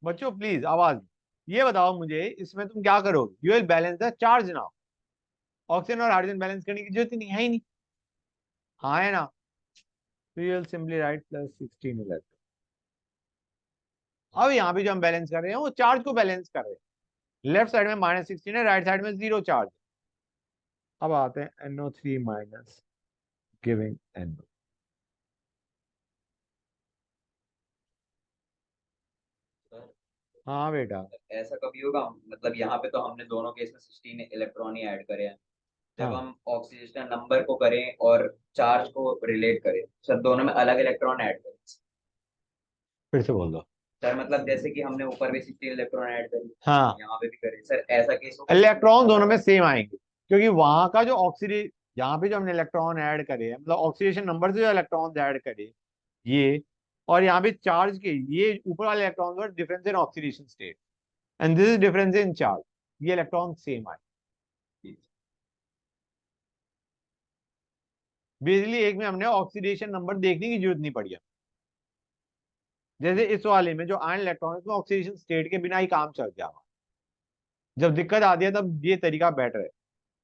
बच्चों प्लीज आवाज। ये बताओ मुझे, इसमें तुम क्या करोगे? You will balance the charge now. Oxygen और हाइड्रोजन बैलेंस करने की जरूरत ही नहीं है, ही नहीं। हाँ है ना? तो you will simply write +16 electron. अब यहाँ पे जो हम बैलेंस कर रहे हैं वो चार्ज को बैलेंस कर रहे हैं। लेफ्ट साइड में -16 है, राइट साइड में 0 चार्ज। अब आते हैं NO3 minus giving NO। Sir हाँ बेटा। ऐसा कभी होगा, मतलब यहाँ पे तो हमने दोनों केस में 16 इलेक्ट्रॉन ही ऐड करे हैं। जब हाँ हम ऑक्सीजन नंबर को करें और चार्ज को रिलेट करें, सर दोनों में अलग इलेक्ट्रॉन ऐड करें। फिर से बोल दो। सर मतलब जैसे कि हमने ऊपर भी 16 इलेक्ट्रॉन ऐड करे, हाँ, यहाँ पे भी करे, सर ऐसा केस होगा? इलेक्ट्रॉन दोनों में सेम आएंगे, क्योंकि वहां का जो ऑक्सीडे, यहाँ पे जो हमने इलेक्ट्रॉन ऐड करे हैं, मतलब ऑक्सीडेशन नंबर से जो इलेक्ट्रॉन ऐड करे ये, और यहाँ पे चार्ज के ये ऊपर वाले electron difference in oxidation state, and this is difference in charge. ये इलेक्ट्रॉन सेम आए। बेसिकली एक में हमने ऑक्सीडेशन नंबर देखने की जरूरत नहीं पड़ी है। जैसे इस वाले में जो आयन इलेक्ट्रॉन है, उसमें ऑक्सीडेशन स्टेट के बिना ही काम चल गया। जब दिक्कत आती है तब ये तरीका बेटर है।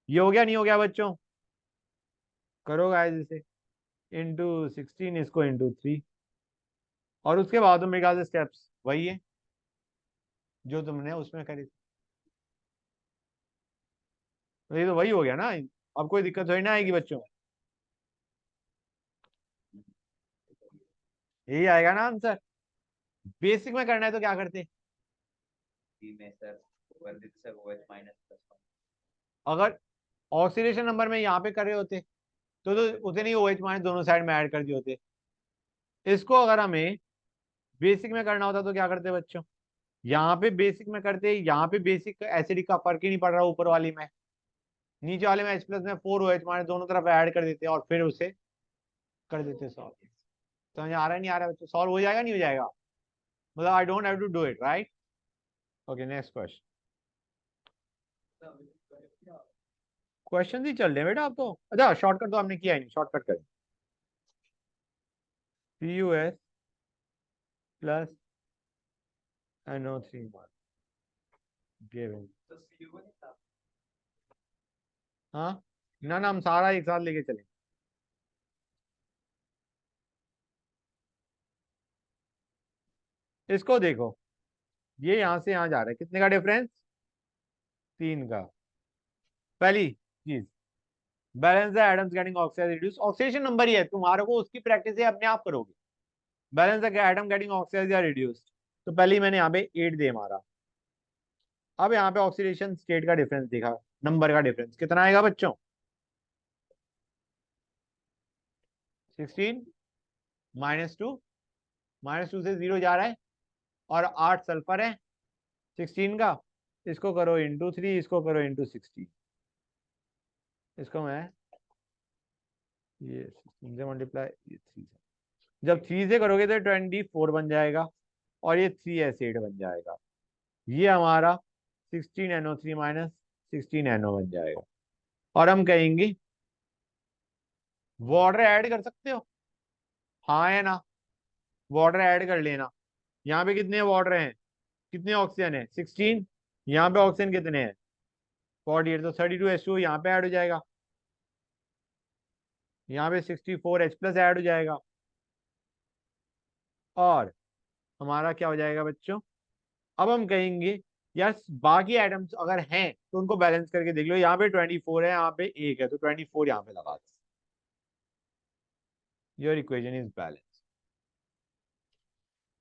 ये हो गया नहीं हो गया बच्चों? करो गाइस इसे ×16, इसको ×3, और उसके बाद तो मेरे ख्याल से स्टेप्स वही है जो तुमने उसमें करी थी। तो ये तो वही हो गया ना, अब कोई दिक्कत थोड़ी ना आएगी बच्चों। यही आएगा ना आंसर। बेसिक में करना है तो क्या करते? में सर वर्धित सर OH माइनस अगर ऑक्सीडेशन नंबर में यहाँ पे कर रहे होते तो उसे नहीं OH माइनस दोनों साइड में ऐड कर दिए होते। इसको अगर हमें बेसिक में करना होता तो क्या करते बच्चों? यहाँ पे बेसिक में करते, यहाँ पे बेसिक एसिडिक का फर्क ही नहीं पड़ रहा ऊपर वाली में, नीचे वाले में H+ में 4 OH माइनस दोनों तरफ ऐड कर देते और फिर उसे कर देते सॉल्व। समझ आ रहा है नहीं आ रहा है बच्चों? सॉल्व हो जाएगा नहीं हो जाएगा? मतलब I don't have to do it, right? Okay next question. Question ही चल रहे हैं बेटा आप तो। अच्छा शॉर्टकट तो हमने किया ही नहीं, शॉर्टकट करें। CuS plus NO3 given. हाँ ना ना, हम सारा एक साथ लेके चलें। इसको देखो, ये यहां से यहां जा रहा है, कितने का डिफरेंस? 3 का। पहली चीज, balance the atoms getting oxide reduce, oxidation number ही है तुम्हारे को, उसकी प्रैक्टिस है अपने आप करोगे। Balance the atom getting oxide या रिड्यूस, तो पहले ही मैंने यहाँ पे 8 दे मारा। अब यहाँ पे ऑक्सीडेशन स्टेट का डिफरेंस देखा, नंबर का डिफरेंस कितना आएगा बच्चों? 16 -2, -2 से 0 जा रहा है, और 8 सल्फर है 16 का। इसको करो ×3, इसको करो ×16। इसको मैं ये 16 से मल्टीप्लाई, ये 3 से, जब 3 से करोगे तो 24 बन जाएगा, और ये 3S8 बन जाएगा। ये हमारा 16NO3 माइनस 16NO बन जाएगा। और हम कहेंगे वाटर ऐड कर सकते हो, हाँ है ना? वाटर ऐड कर लेना। यहाँ पे कितने वाटर हैं, कितने ऑक्सीजन है? 16। यहाँ पे ऑक्सीजन कितने हैं? 48, तो 32H2 यहाँ पे ऐड हो जाएगा। यहाँ पे 64H+ ऐड हो जाएगा। और हमारा क्या हो जाएगा बच्चों? अब हम कहेंगे यार बाकी एटम्स अगर हैं तो उनको बैलेंस करके देख लो। यहाँ पे 24 है, यहाँ पे 1 है, तो 24 यहाँ पे लगा दो। Your equation is balance.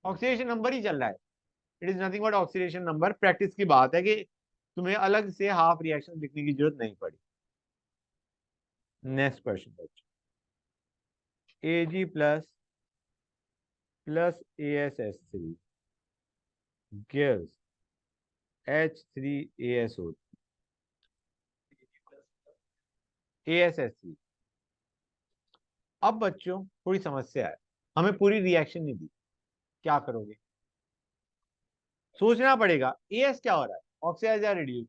Oxidation number ही चल रहा है, it is nothing but oxidation number. Practice की बात है कि तुम्हें अलग से हाफ रिएक्शन लिखने की जरूरत नहीं पड़ी। नेक्स्ट क्वेश्चन बच्चों, Ag plus AsH3 gives H3AsO, AsH3। अब बच्चों थोड़ी समस्या है, हमें पूरी रिएक्शन नहीं दी, क्या करोगे? सोचना पड़ेगा। एस क्या हो रहा है, ऑक्सीडाइज या रिड्यूस?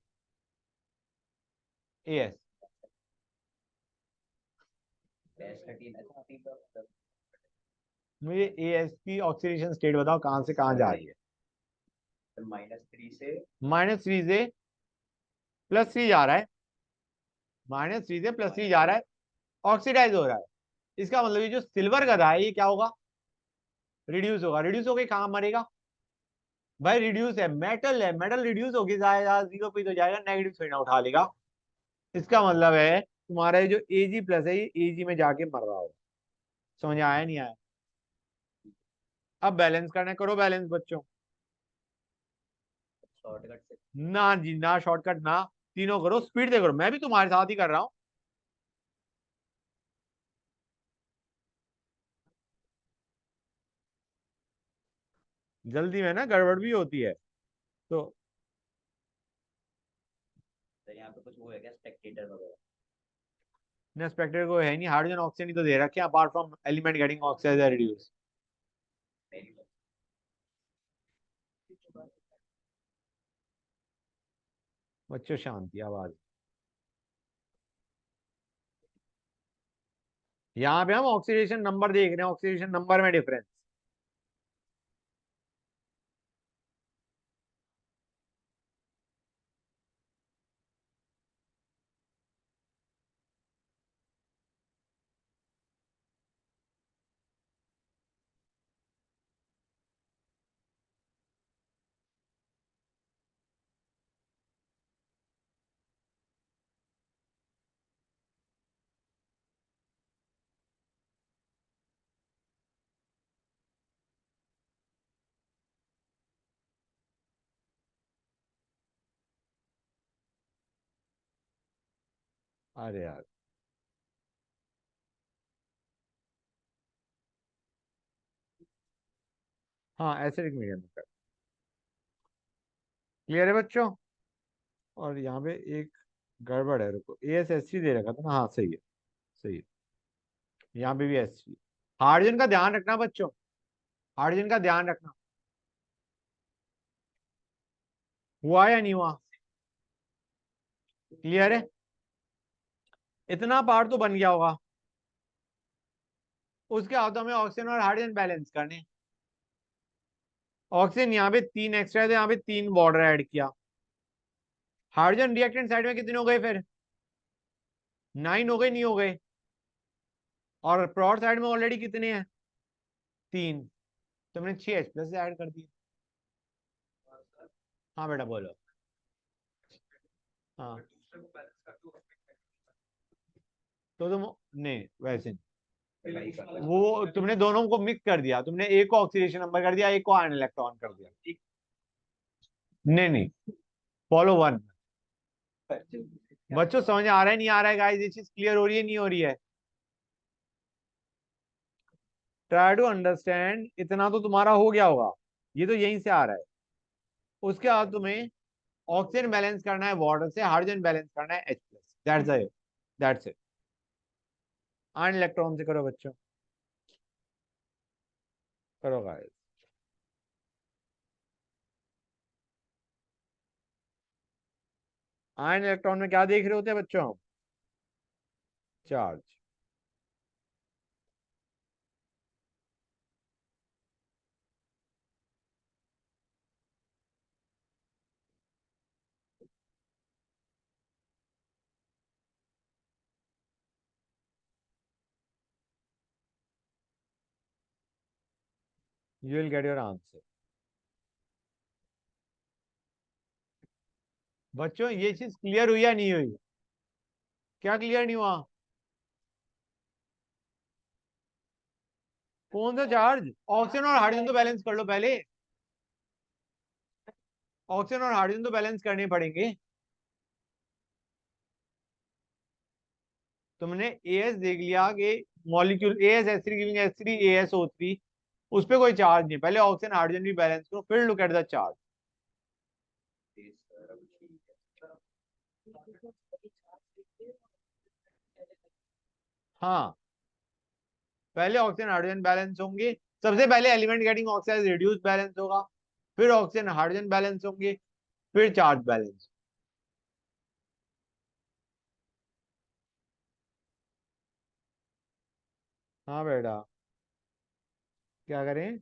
एस। मुझे एस की ऑक्सीडेशन स्टेट बताओ, कहां से कहां जा रही है? -3 से -3 से +3 जा रहा है, -3 से +3 जा रहा है, ऑक्सीडाइज हो रहा है। इसका मतलब ये जो सिल्वर का था ये क्या होगा? रिड्यूस होगा। रिड्यूस होकर कहां मरेगा भाई? रिड्यूस है, मेटल रिड्यूस होगी जाएगा जीरो पे तो जाएगा, नेगेटिव साइन उठा लेगा। इसका मतलब है तुम्हारा ये जो Ag+ है ये Ag में जाके मर रहा होगा। समझ आया नहीं आया? अब बैलेंस करना है, करो बैलेंस बच्चों। शॉर्टकट से ना जी ना, शॉर्टकट ना, तीनों करो, स्पीड से करो, मैं भी तुम्हारे साथ ही कर रहा हूं। जल्दी में ना गड़बड़ भी होती है तो। यहाँ पे कुछ वो है क्या, स्पेक्टेटर वगैरह? ना स्पेक्टर को है नहीं, हाइड्रोजन ऑक्सीजन ही तो दे रखे apart from element getting oxide या रिड्यूस। नहीं बच्चों शांति, आवाज। यहाँ पे हम ऑक्सीडेशन नंबर देख रहे हैं, ऑक्सीडेशन नंबर में डिफरेंस। अरे यार, हाँ एसिडिक मीडियम में कर। क्लियर है बच्चों? और यहाँ पे एक गड़बड़ है, रुको, AsH3 दे रखा था ना, हाँ सही है, सही है। यहाँ पे भी H3। हाइड्रोजन का ध्यान रखना बच्चों, हाइड्रोजन का ध्यान रखना। हुआ या नहीं हुआ? क्लियर है? इतना पार्ट तो बन गया होगा। उसके बाद तो हमें ऑक्सीजन और हाइड्रोजन बैलेंस करने। ऑक्सीजन यहाँ पे 3 एक्स्ट्रा है तो यहाँ पे 3 बॉर्डर ऐड किया। हाइड्रोजन रिएक्टेंट साइड में कितने हो गए फिर? 9 हो गए, नहीं हो गए? और प्रोड साइड में ऑलरेडी कितने हैं? 3। तुमने 6H+ ऐड कर दिए। हाँ बेटा बोलो। हाँ तो तुम, नहीं वैसे नहीं, वो तुमने दोनों को मिक्स कर दिया, तुमने एक को ऑक्सीडेशन नंबर कर दिया, एक को आयन इलेक्ट्रॉन कर दिया। नहीं नहीं, फॉलो वन। बच्चों समझ आ रहा है नहीं आ रहा है गाइस? ये चीज क्लियर हो रही है नहीं हो रही है? Try to understand. इतना तो तुम्हारा हो गया होगा, ये तो यहीं से आ रहा है। उसके बाद तुम्हें ऑक्सीजन बैलेंस करना है वाटर से, हाइड्रोजन बैलेंस करना है H+। That's it. Ion electron से करो बच्चों, करो गाइस। आयन इलेक्ट्रॉन में क्या देख रहे होते हैं बच्चों? Charge. You will get your answer. बच्चों ये चीज क्लियर हुई या नहीं हुई? क्या क्लियर नहीं हुआ? कौन सा चार्ज? ऑक्सीजन और हाइड्रोजन तो बैलेंस कर लो पहले। ऑक्सीजन और हाइड्रोजन तो बैलेंस करने पड़ेंगे। तुमने एस देख लिया कि मॉलिक्यूल एस एस3 गिविंग एस3 एएसओ3, उस पे कोई चार्ज नहीं। पहले ऑक्सीजन हाइड्रोजन भी बैलेंस करो, फिर लुक एट द चार्ज। जी सर, अब ठीक है। हाँ, पहले ऑक्सीजन हाइड्रोजन बैलेंस होंगे। सबसे पहले element getting oxide reduce balance होगा, फिर ऑक्सीजन हाइड्रोजन बैलेंस होंगे, फिर चार्ज बैलेंस। हाँ बेटा, क्या करें?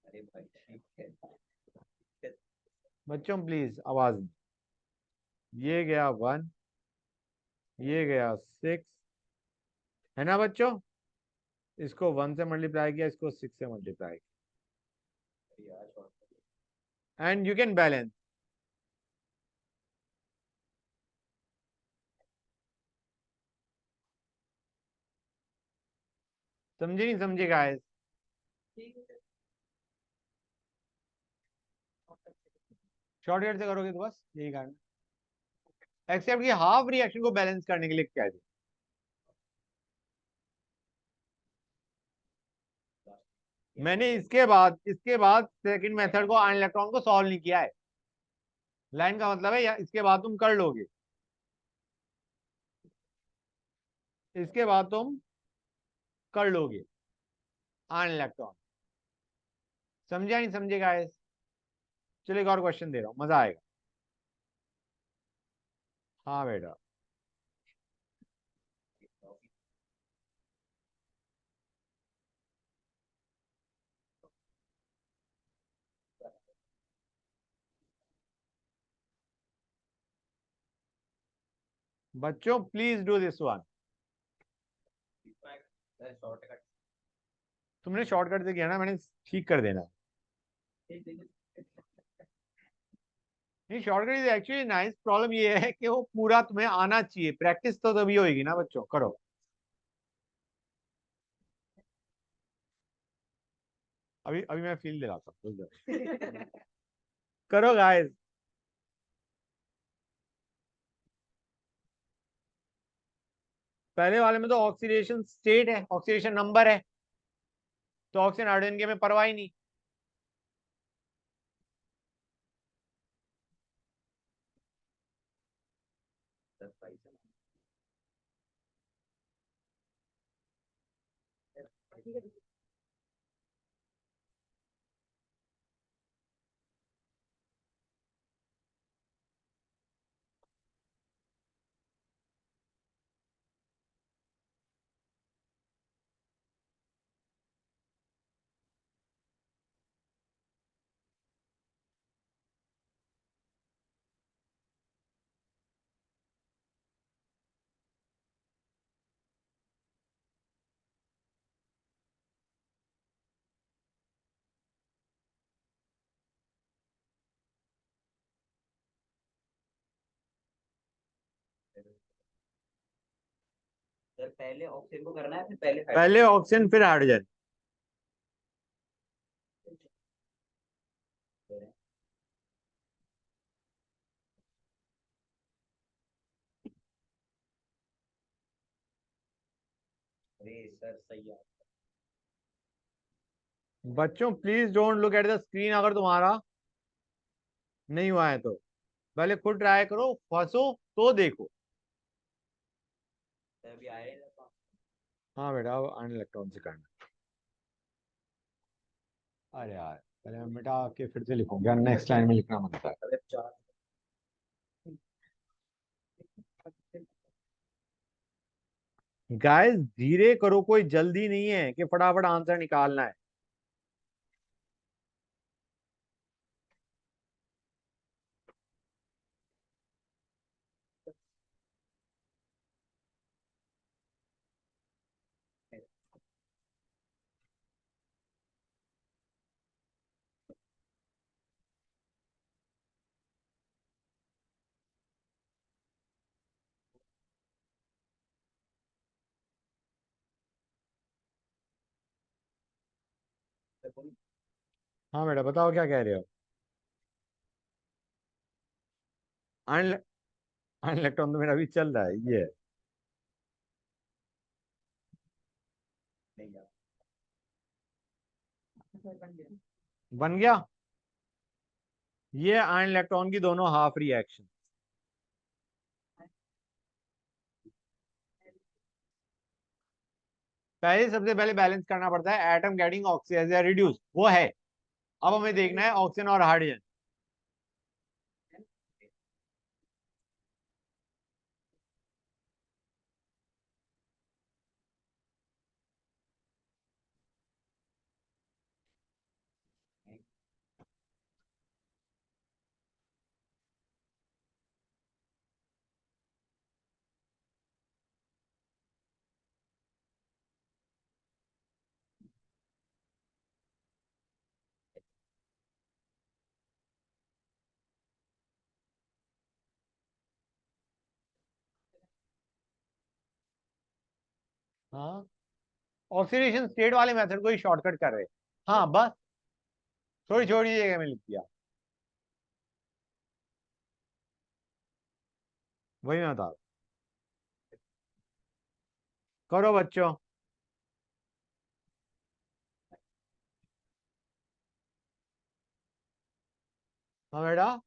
अरे भाई ठीक है। बच्चों प्लीज आवाज नहीं। ये गया 1, ये गया 6, है ना बच्चों? इसको 1 से मल्टीप्लाई किया, इसको 6 से मल्टीप्लाई अरे यार short कर दिया। किया, एंड यू कैन बैलेंस। समझे नहीं समझे गाइस? शॉर्टकट से करोगे तो बस यही कारण। एक्सेप्ट कि हाफ रिएक्शन को बैलेंस करने के लिए क्या है? मैंने इसके बाद सेकंड मेथड को आयन इलेक्ट्रॉन को सॉल्व नहीं किया है। लाइन का मतलब है या इसके बाद तुम कर लोगे, इसके बाद तुम कर लोगे आयन इलेक्ट्रॉन। समझा नहीं समझे गाइस? चलो एक और क्वेश्चन दे रहा हूं, मजा आएगा। हाँ बेटा, बच्चों please do this one. Sir shortcut. तुमने शॉर्टकट से किया ना, मैंने ठीक कर देना। नहीं, shortcut is actually nice. Problem ये है कि वो पूरा तुम्हें आना चाहिए। प्रैक्टिस तो तभी होगी ना बच्चों, करो। अभी अभी मैं फील दिलाता हूँ, रुक जाओ। करो गाइस। पहले वाले में तो ऑक्सीडेशन स्टेट है, ऑक्सीडेशन नंबर है, तो ऑक्सीजन हाइड्रोजन की हमें परवाह ही नहीं। सर भाई साहब। सर पहले ऑक्सीजन को करना है फिर पहले पहले ऑक्सीजन फिर हाइड्रोजन। हाइड्रोजन। अरे सर सही है। बच्चों please don't look at the screen अगर तुम्हारा नहीं हुआ है तो। पहले खुद ट्राई करो, फंसो तो देखो। सर अभी आएगा। हाँ बेटा, अब आयन इलेक्ट्रॉन से करना। अरे यार, पहले मैं मिटा के फिर से लिखूंगा, नेक्स्ट लाइन में लिखना बनता है। अरे चार। गाइस धीरे करो, कोई जल्दी नहीं है कि फटाफट आंसर निकालना है। हाँ बेटा बताओ क्या कह रहे हो। आयन आयन इलेक्ट्रॉन तो मेरा अभी चल रहा है ये। नहीं यार, बन गया। ये आयन इलेक्ट्रॉन की दोनों हाफ रिएक्शन। पहले सबसे पहले बैलेंस करना पड़ता है एटम गेटिंग ऑक्सीडाइज या रिड्यूस, वो है। अब हमें देखना है ऑक्सीजन और हाइड्रोजन। हाँ, ऑक्सीडेशन स्टेट वाले मेथड को ही शॉर्टकट कर रहे हैं। हाँ बस थोड़ी छोटी जगह में लिख दिया, वही मैं बता रहा हूं। करो बच्चों। हाँ बेटा,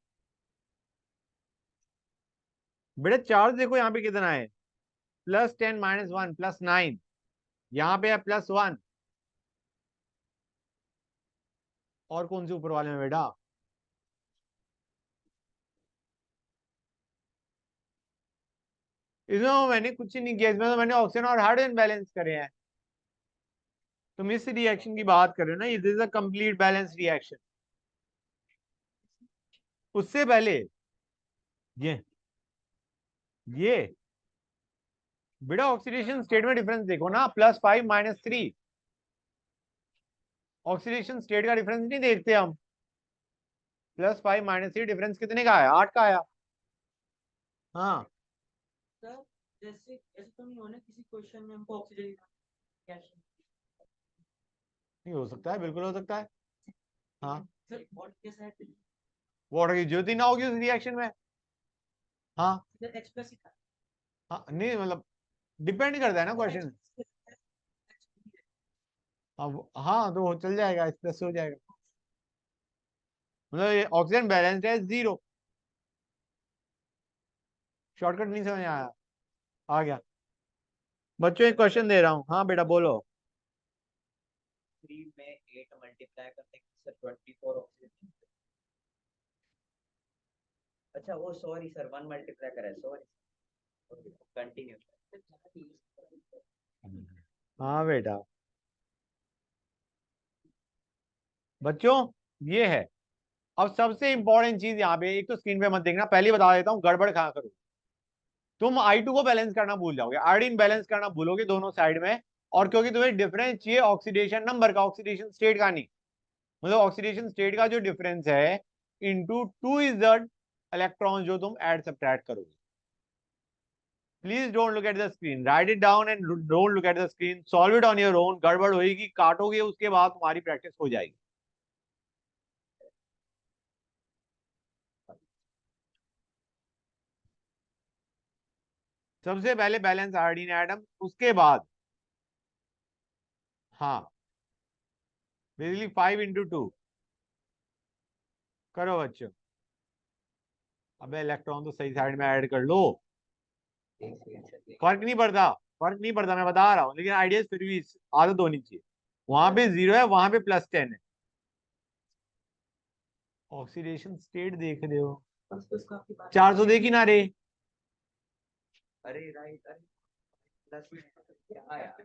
बेटा चार्ज देखो यहाँ पे कितना है, +10 -1 +9, यहाँ पे है +1। और कौन से ऊपर वाले में बेटा? इसमें मैंने कुछ नहीं किया, इसमें तो मैंने ऑक्सीजन और हाइड्रोजन बैलेंस करे हैं। तुम इस रिएक्शन की बात कर रहे हो ना, ये this is a complete balance reaction. उससे पहले ये ये बेटा ऑक्सीडेशन स्टेट में डिफरेंस देखो ना, +5 -3। ऑक्सीडेशन स्टेट का डिफरेंस नहीं देखते हम। +5 -3 डिफरेंस कितने का आया? 8 का आया। हाँ सर जैसे ऐसे तो नहीं होना किसी क्वेश्चन में हमको ऑक्सीजन रिएक्शन नहीं हो सकता है, बिल्कुल हो सकता है। हाँ, सर और के साथ वाटर की जरूरत ही ना होगी उस रिएक्शन में। हाँ इधर H+ ही था। हाँ, नहीं मतलब डिपेंड करता है ना क्वेश्चन। अब हाँ तो वो चल जाएगा, एक्सप्रेस हो जाएगा। मतलब ये ऑक्सीजन बैलेंस है 0। शॉर्टकट नहीं समझ आया? आ गया। बच्चों एक क्वेश्चन दे रहा हूँ, हाँ बेटा बोलो। 3 में 8 मल्टीप्लाई करने से 24 ऑक्सीजन। अच्छा वो सॉरी सर, 1 मल्टीप्लाई करा है, सॉरी। कंटिन्यू। हाँ बेटा, बच्चों ये है। अब सबसे इंपॉर्टेंट चीज यहाँ पे, एक तो स्क्रीन पे मत देखना, पहले बता देता हूँ गड़बड़ कहाँ करो। तुम I2 को बैलेंस करना भूल जाओगे, आयोडीन बैलेंस करना भूलोगे दोनों साइड में। और क्योंकि तुम्हें डिफरेंस चाहिए ऑक्सीडेशन नंबर का, ऑक्सीडेशन स्टेट का नहीं। मतलब ऑक्सीडेशन स्टेट का जो डिफरेंस है इनटू 2 इज द इलेक्ट्रॉन जो तुम ऐड सब्ट्रैक्ट करोगे। Please don't look at the screen, right it down and don't look at the screen, solve it on your own. गड़बड़ होगी काटोगे, उसके बाद तुम्हारी प्रैक्टिस हो जाएगी। सबसे पहले बैलेंस आयोडीन एटम, उसके बाद हाँ बेसिकली 5 × 2। करो बच्चों। अबे इलेक्ट्रॉन तो सही साइड में ऐड कर लो। फर्क नहीं पड़ता, फर्क नहीं पड़ता, मैं बता रहा हूँ, लेकिन आइडियाज फिर भी आदत होनी चाहिए। वहां पे 0 है, वहां पे +10 है। ऑक्सीडेशन स्टेट देख रहे हो, बस तो उसका आपकी बात 400 देखी ना रे। अरे राइट, अरे प्लस में क्या आया?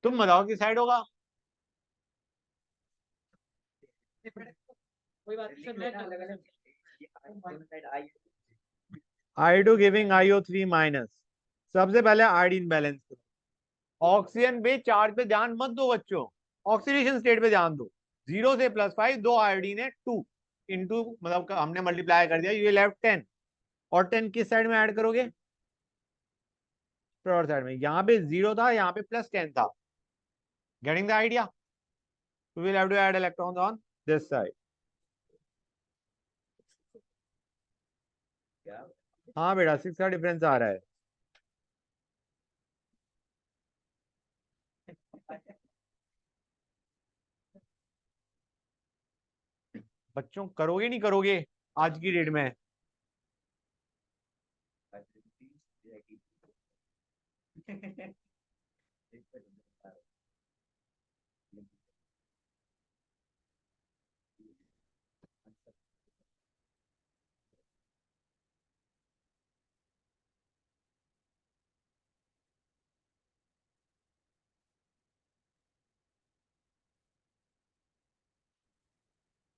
तुम बताओ किस साइड होगा। कोई बात नहीं सर, मैं कर लूंगा। I2 giving IO3-। सबसे पहले आयोडीन बैलेंस करो। ऑक्सीजन पे चार्ज पे ध्यान मत दो बच्चों, ऑक्सीडेशन स्टेट पे ध्यान दो। 0 से +5, 2 आयोडीन है, 2 इंटू मतलब हमने मल्टीप्लाई कर दिया, ये लेफ्ट 10। और 10 किस साइड में ऐड करोगे? प्योर साइड में, यहाँ पे 0 था, यहाँ पे +10 था। Getting the idea? We will have to add electrons on this side. क्या? हाँ बेटा, 6 का डिफरेंस आ रहा है। बच्चों करोगे नहीं करोगे आज की डेट में?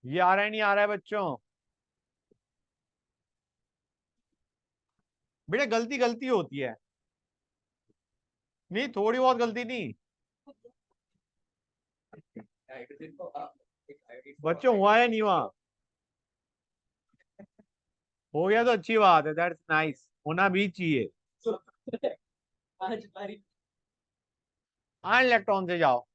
ये आ रहा है नहीं आ रहा है बच्चों? बेटा गलती गलती होती है, नहीं थोड़ी बहुत गलती नहीं। बच्चों हुआ है नहीं हुआ? हो गया तो अच्छी बात है, दैट्स नाइस, होना भी चाहिए। आज बारी आयन इलेक्ट्रॉन से जाओ।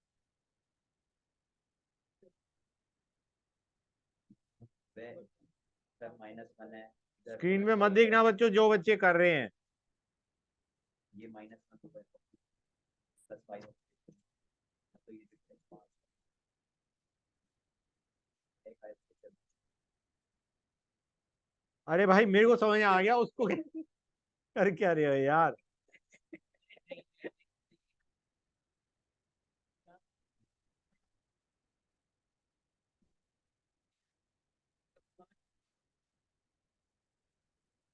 -1 है इधर, स्क्रीन पे मत देखना बच्चों, जो बच्चे कर रहे हैं। ये -1 +5 तो ये difference अरे भाई मेरे को समझ आ गया, उसको कर क्या रहे हो यार?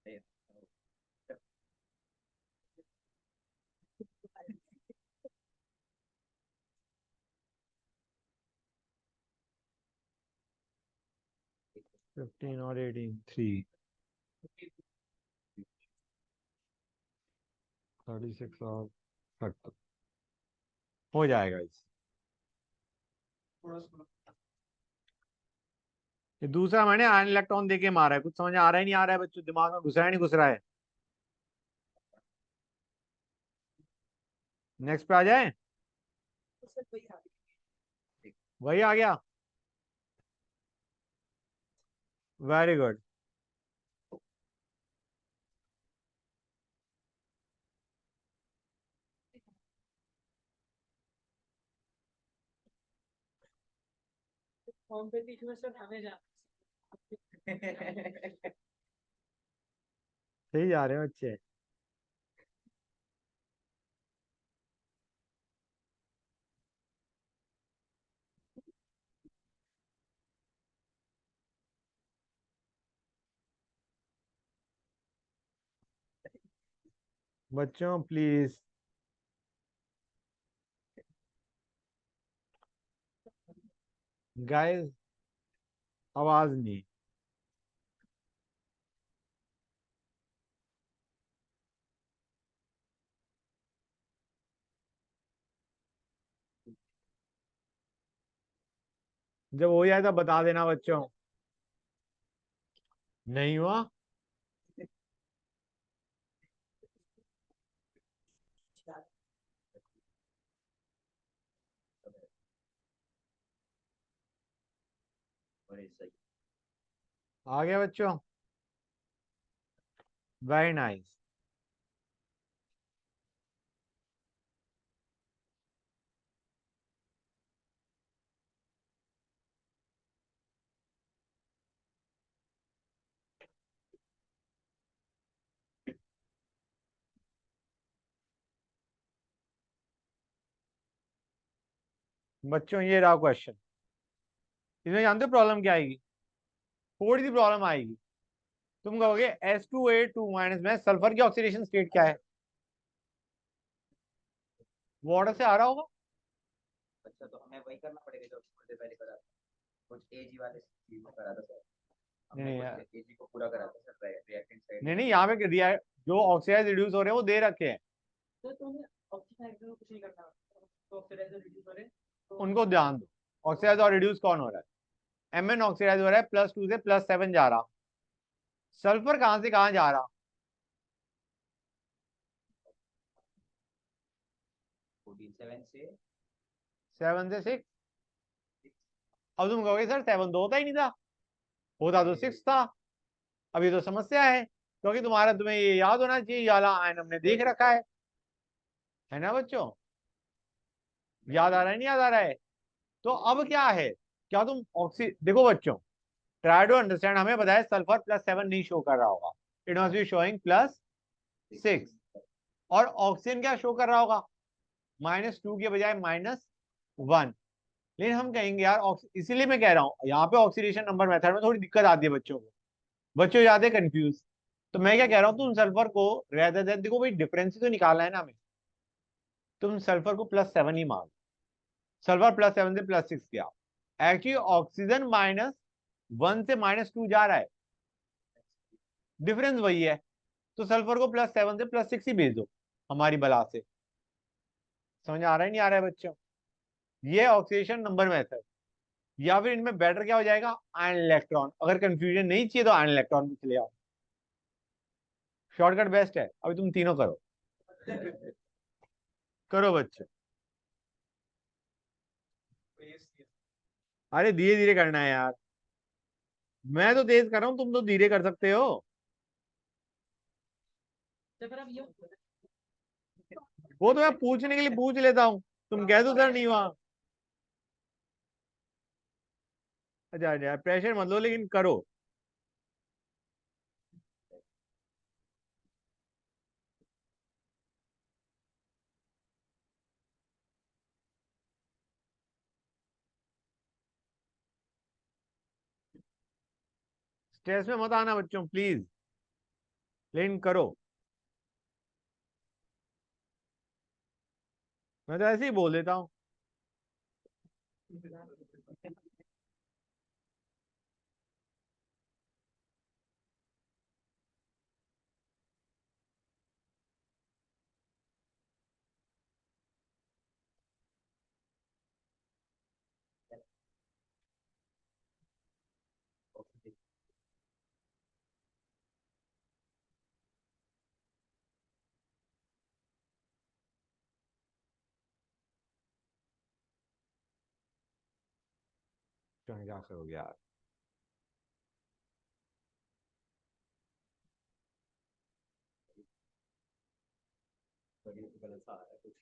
है। 15 और 18 3 36 और 30 हो जाएगा इस। ये दूसरा मैंने आयन इलेक्ट्रॉन देके मारा है, कुछ समझ आ रहा है नहीं आ रहा है बच्चों? दिमाग में घुस रहा है नहीं घुस रहा है? नेक्स्ट पे आ जाए। वही आ गया, वेरी गुड। कॉम्पिटिशन में सर हमें जाना सही जा रहे हो बच्चे। बच्चों प्लीज, गाइस, आवाज नहीं। जब हो जाए तब बता देना बच्चों। नहीं हुआ? बड़े सही। आ गया बच्चों, वेरी नाइस। बच्चों ये रहा क्वेश्चन, इसमें जानते हो प्रॉब्लम क्या आएगी? थोड़ी सी प्रॉब्लम आएगी। तुम कहोगे S2A2- में सल्फर की ऑक्सीडेशन स्टेट क्या है? वाटर से आ रहा होगा। अच्छा तो हमें वही करना पड़ेगा जो थोड़ी देर पहले करा था, कुछ एजी वाले चीज में करा था सर। हमने नहीं कुछ एजी को पूरा करा था सर, रिएक्टेंट साइड। नहीं, यहाँ पे जो ऑक्सीडाइज रिड्यूस हो रहे हैं वो दे रखे हैं, तो तुम्हें ऑक्सीडाइजर में कुछ नहीं करना, तो ऑक्सीडाइजर रिड्यूस हो रहे तो उनको ध्यान दो। ऑक्सीडाइज और रिड्यूस कौन हो रहा है? Mn ऑक्सीडाइज हो रहा है, +2 से +7 जा रहा। सल्फर कहाँ से कहाँ जा रहा? 7 से 7 से 6। अब तुम कहोगे सर 7 तो होता ही नहीं था, होता तो 6 था। अब ये तो समस्या है, क्योंकि तुम्हें ये याद होना चाहिए, ये वाला आयन हमने देख रखा है ना बच्चों? याद आ रहा है, नहीं याद आ रहा है? तो अब क्या है, क्या तुम देखो बच्चों, ट्राई टू अंडरस्टैंड। हमें बताया सल्फर +7 नहीं शो कर रहा होगा, इट मस्ट बी शोइंग +6। और ऑक्सीजन क्या शो कर रहा होगा, -2 के बजाय -1। लेकिन हम कहेंगे यार इसीलिए मैं कह रहा हूं यहाँ पे ऑक्सीडेशन नंबर मेथड में थोड़ी दिक्कत आती है बच्चों को, बच्चों जाते हैं कंफ्यूज। तो मैं क्या कह रहा हूँ, तुम सल्फर को रेदर देन, देखो भाई डिफरेंस ही तो निकालना है ना हमें, तुम सल्फर को +7 ही मान, सल्फर +7 से +6 गया, एक्चुअली ऑक्सीजन -1 से -2 जा रहा है, डिफरेंस वही है। तो सल्फर को +7 से +6 ही भेज दो हमारी बला से। समझ आ रहा है नहीं आ रहा है बच्चों? ये ऑक्सीडेशन नंबर मेथड। या फिर इनमें बेटर क्या हो जाएगा, आयन इलेक्ट्रॉन। अगर कंफ्यूजन नहीं चाहिए तो आयन इलेक्ट्रॉन में चले आओ, शॉर्टकट बेस्ट है। अभी तुम तीनों करो, करो बच्चे। अरे धीरे धीरे करना है यार, मैं तो तेज कर रहा हूँ, तुम तो धीरे कर सकते हो। तो फिर अब ये वो तो मैं पूछने के लिए पूछ लेता हूँ, तुम कह दो सर नहीं हुआ। अच्छा अच्छा प्रेशर मत लो, लेकिन करो। स्ट्रेस में मत आना बच्चों प्लीज, लेकिन करो। मैं तो ऐसे ही बोल देता हूँ। क्या करोगे यार? गलत आ रहा है कुछ।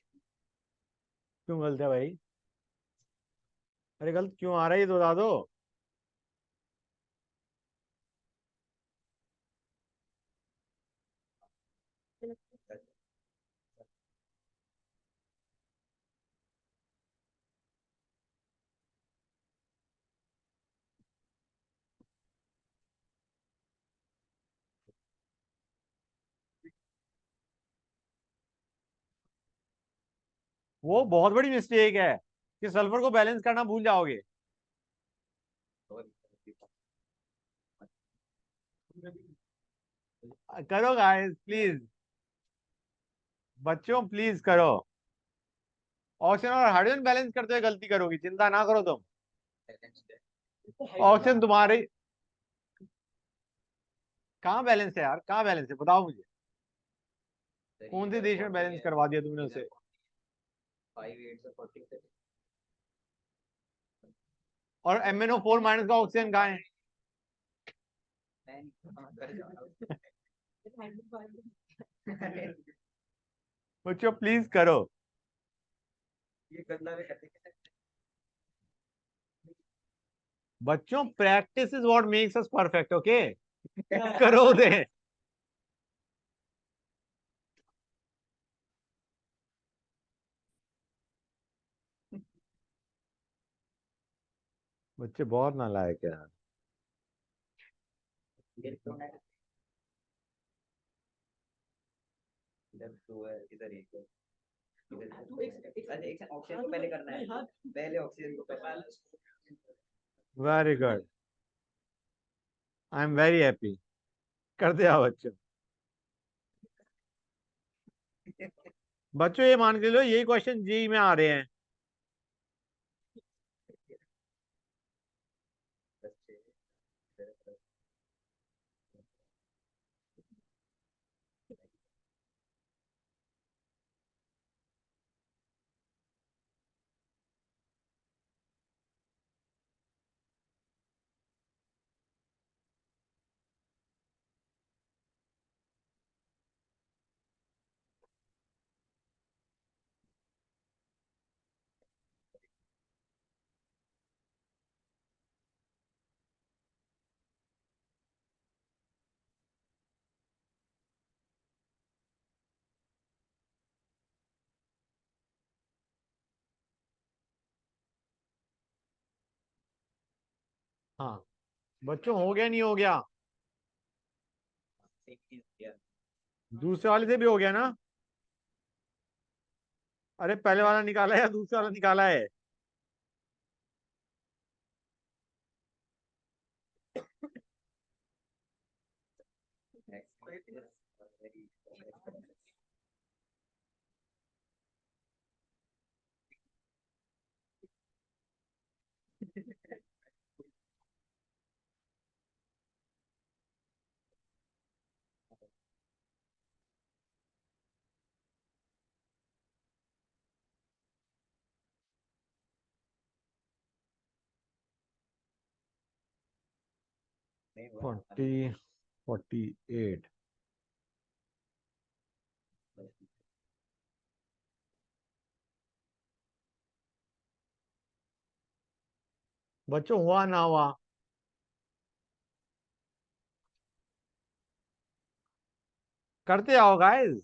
क्यों गलत है भाई? अरे गलत क्यों आ रहा है ये तो बता दो। वो बहुत बड़ी मिस्टेक है कि सल्फर को बैलेंस करना भूल जाओगे। करो गाइस प्लीज, बच्चों प्लीज करो। ऑक्सीजन और हाइड्रोजन बैलेंस करते हुए गलती करोगी, चिंता ना करो तुम। ऑक्सीजन तुम्हारे कहाँ बैलेंस है यार, कहाँ बैलेंस है बताओ मुझे, कौन से देश में बैलेंस करवा दिया तुमने उसे? 5 8 से 40 और MnO4- का ऑक्सीजन कहाँ है? बच्चों प्लीज करो। ये गंदा में करते बच्चों practice is what makes us perfect, okay? करो दे। बच्चे बहुत नालायक है यार। इधर 2 है, इधर 1 है, तू एक अरे एक ऑक्सीजन को पहले करना है, पहले ऑक्सीजन को पहले। Very good, I am very happy. करते आओ बच्चों। बच्चों ये मान के लो यही क्वेश्चन जी में आ रहे हैं। हाँ बच्चों, हो गया नहीं हो गया? सेम चीज किया। दूसरे वाले से भी हो गया ना? अरे पहले वाला निकाला है या दूसरा वाला निकाला है? नहीं हुआ। 48। बच्चों हुआ ना हुआ? करते आओ गाइस।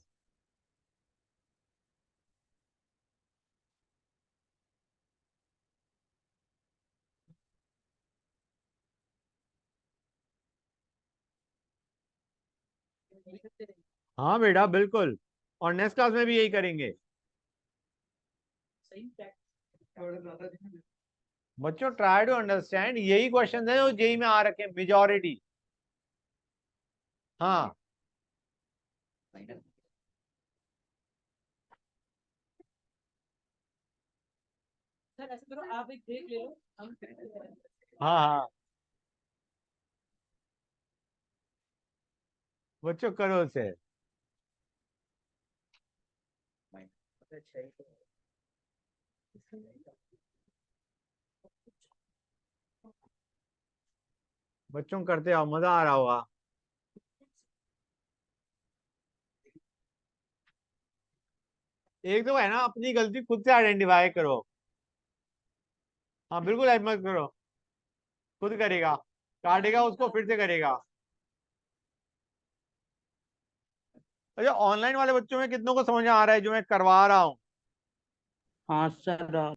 हाँ बेटा बिल्कुल, और नेक्स्ट क्लास में भी यही करेंगे। सही प्रैक्टिस। बच्चों ट्राई टू अंडरस्टैंड, यही क्वेश्चन है जो जेई में आ रखे हैं मेजॉरिटी। हाँ माइनस। सर ऐसे करो, आप एक देख ले लो, हम हाँ हाँ बच्चों करो उसे। बच्चों करते आओ, मजा आ रहा होगा। एक तो है ना, अपनी गलती खुद से आइडेंटिफाई करो। हाँ बिल्कुल ऐड मत करो, खुद करेगा, काटेगा उसको फिर से करेगा। अच्छा ऑनलाइन वाले बच्चों में कितनों को समझ में आ रहा है जो मैं करवा रहा हूँ? हाँ सर।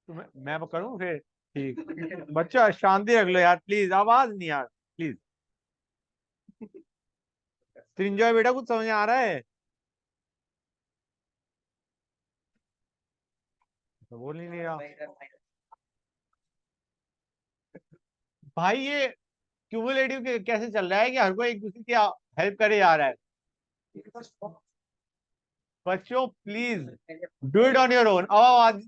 तो मैं करूँ फिर? ठीक बच्चा शांति रख लो यार प्लीज, आवाज नहीं यार प्लीज। त्रिंजॉय बेटा कुछ समझ में आ रहा है? तो बोल ही नहीं रहा भाई। ये क्यूमुलेटिव कैसे चल रहा है कि हर कोई एक दूसरे की हेल्प करे जा रहा है? बच्चों please do it on your own. अब आवाज,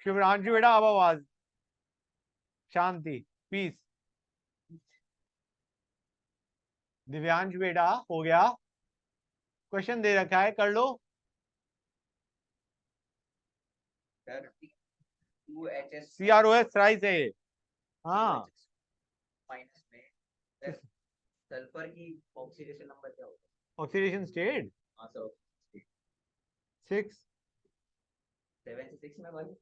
शिवरांशु बेटा अब आवाज, शांति, पीस। दिव्यांश बेटा हो गया, क्वेश्चन दे रखा है कर लो। CROS राइस है ये। हाँ माइनस में सल्फर की ऑक्सीडेशन नंबर क्या होगा? ऑक्सीडेशन स्टेट हाँ सर। 6। 7 से 6 में 1।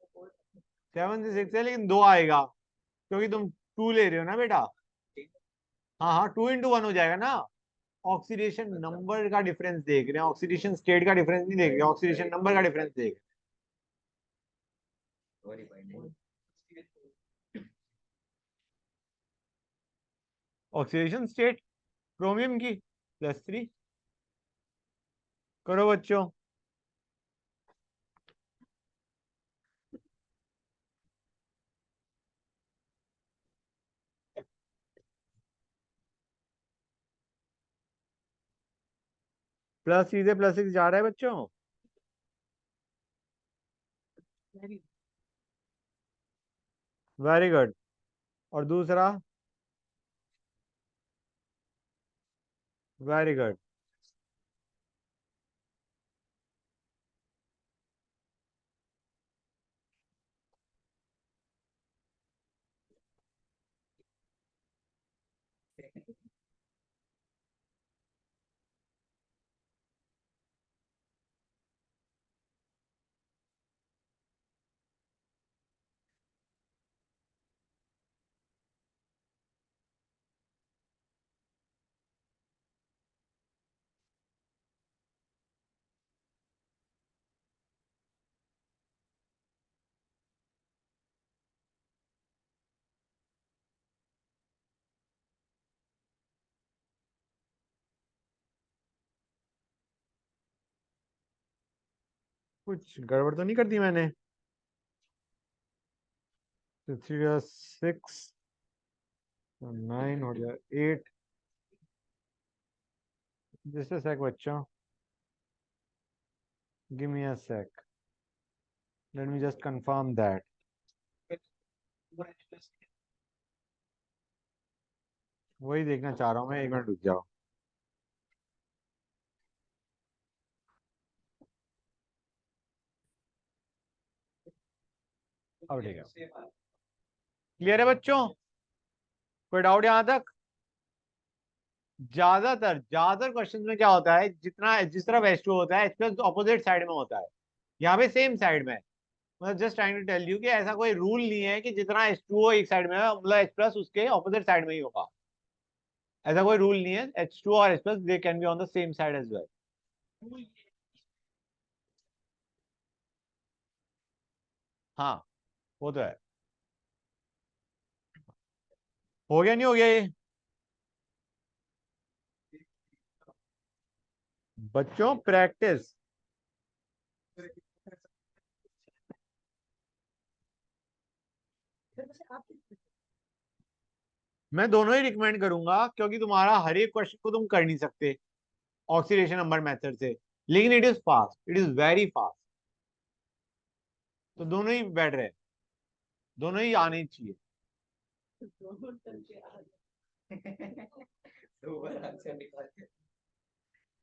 7 से 6 है लेकिन 2 आएगा क्योंकि तुम 2 ले रहे हो ना बेटा। हाँ हाँ 2 into 1 हो जाएगा ना। ऑक्सीडेशन नंबर का डिफरेंस देख रहे हैं, ऑक्सीडेशन स्टेट का डिफरेंस नहीं देख रहे, ऑक्सीडेशन नंबर का डिफरेंस देख रहे। ऑक्सीडेशन स्टेट क्रोमियम की +3। करो बच्चों। +3 से +6 जा रहा है बच्चों। Very good. और दूसरा? Very good. कुछ गड़बड़ तो नहीं कर दी मैंने? 6 9 हो गया 8। जस्ट अ सेक बच्चों, give me a sec, let me just confirm that. वही देखना चाह रहा हूँ मैं, 1 मिनट रुक जाओ। अब ठीक है, क्लियर है बच्चों? कोई डाउट यहाँ तक? ज्यादातर क्वेश्चन में क्या होता है, जितना जिस तरफ H2 होता है H प्लस ऑपोजिट साइड में होता है, यहाँ पे सेम साइड में है। मतलब just trying to tell you कि ऐसा कोई रूल नहीं है कि जितना H2O एक साइड में है मतलब H प्लस उसके ऑपोजिट साइड में ही होगा। ऐसा कोई रूल नहीं है। H2 और H plus they can be on the same side as well. हाँ, वो तो है। हो गया नहीं हो गया ये? बच्चों प्रैक्टिस, मैं दोनों ही रिकमेंड करूंगा क्योंकि तुम्हारा हर एक क्वेश्चन को तुम कर नहीं सकते ऑक्सीडेशन नंबर मेथड से, लेकिन it is fast, it is very fast. तो दोनों ही बेटर है, दोनों ही आने ही चाहिए। दो बार आंसर निकाल के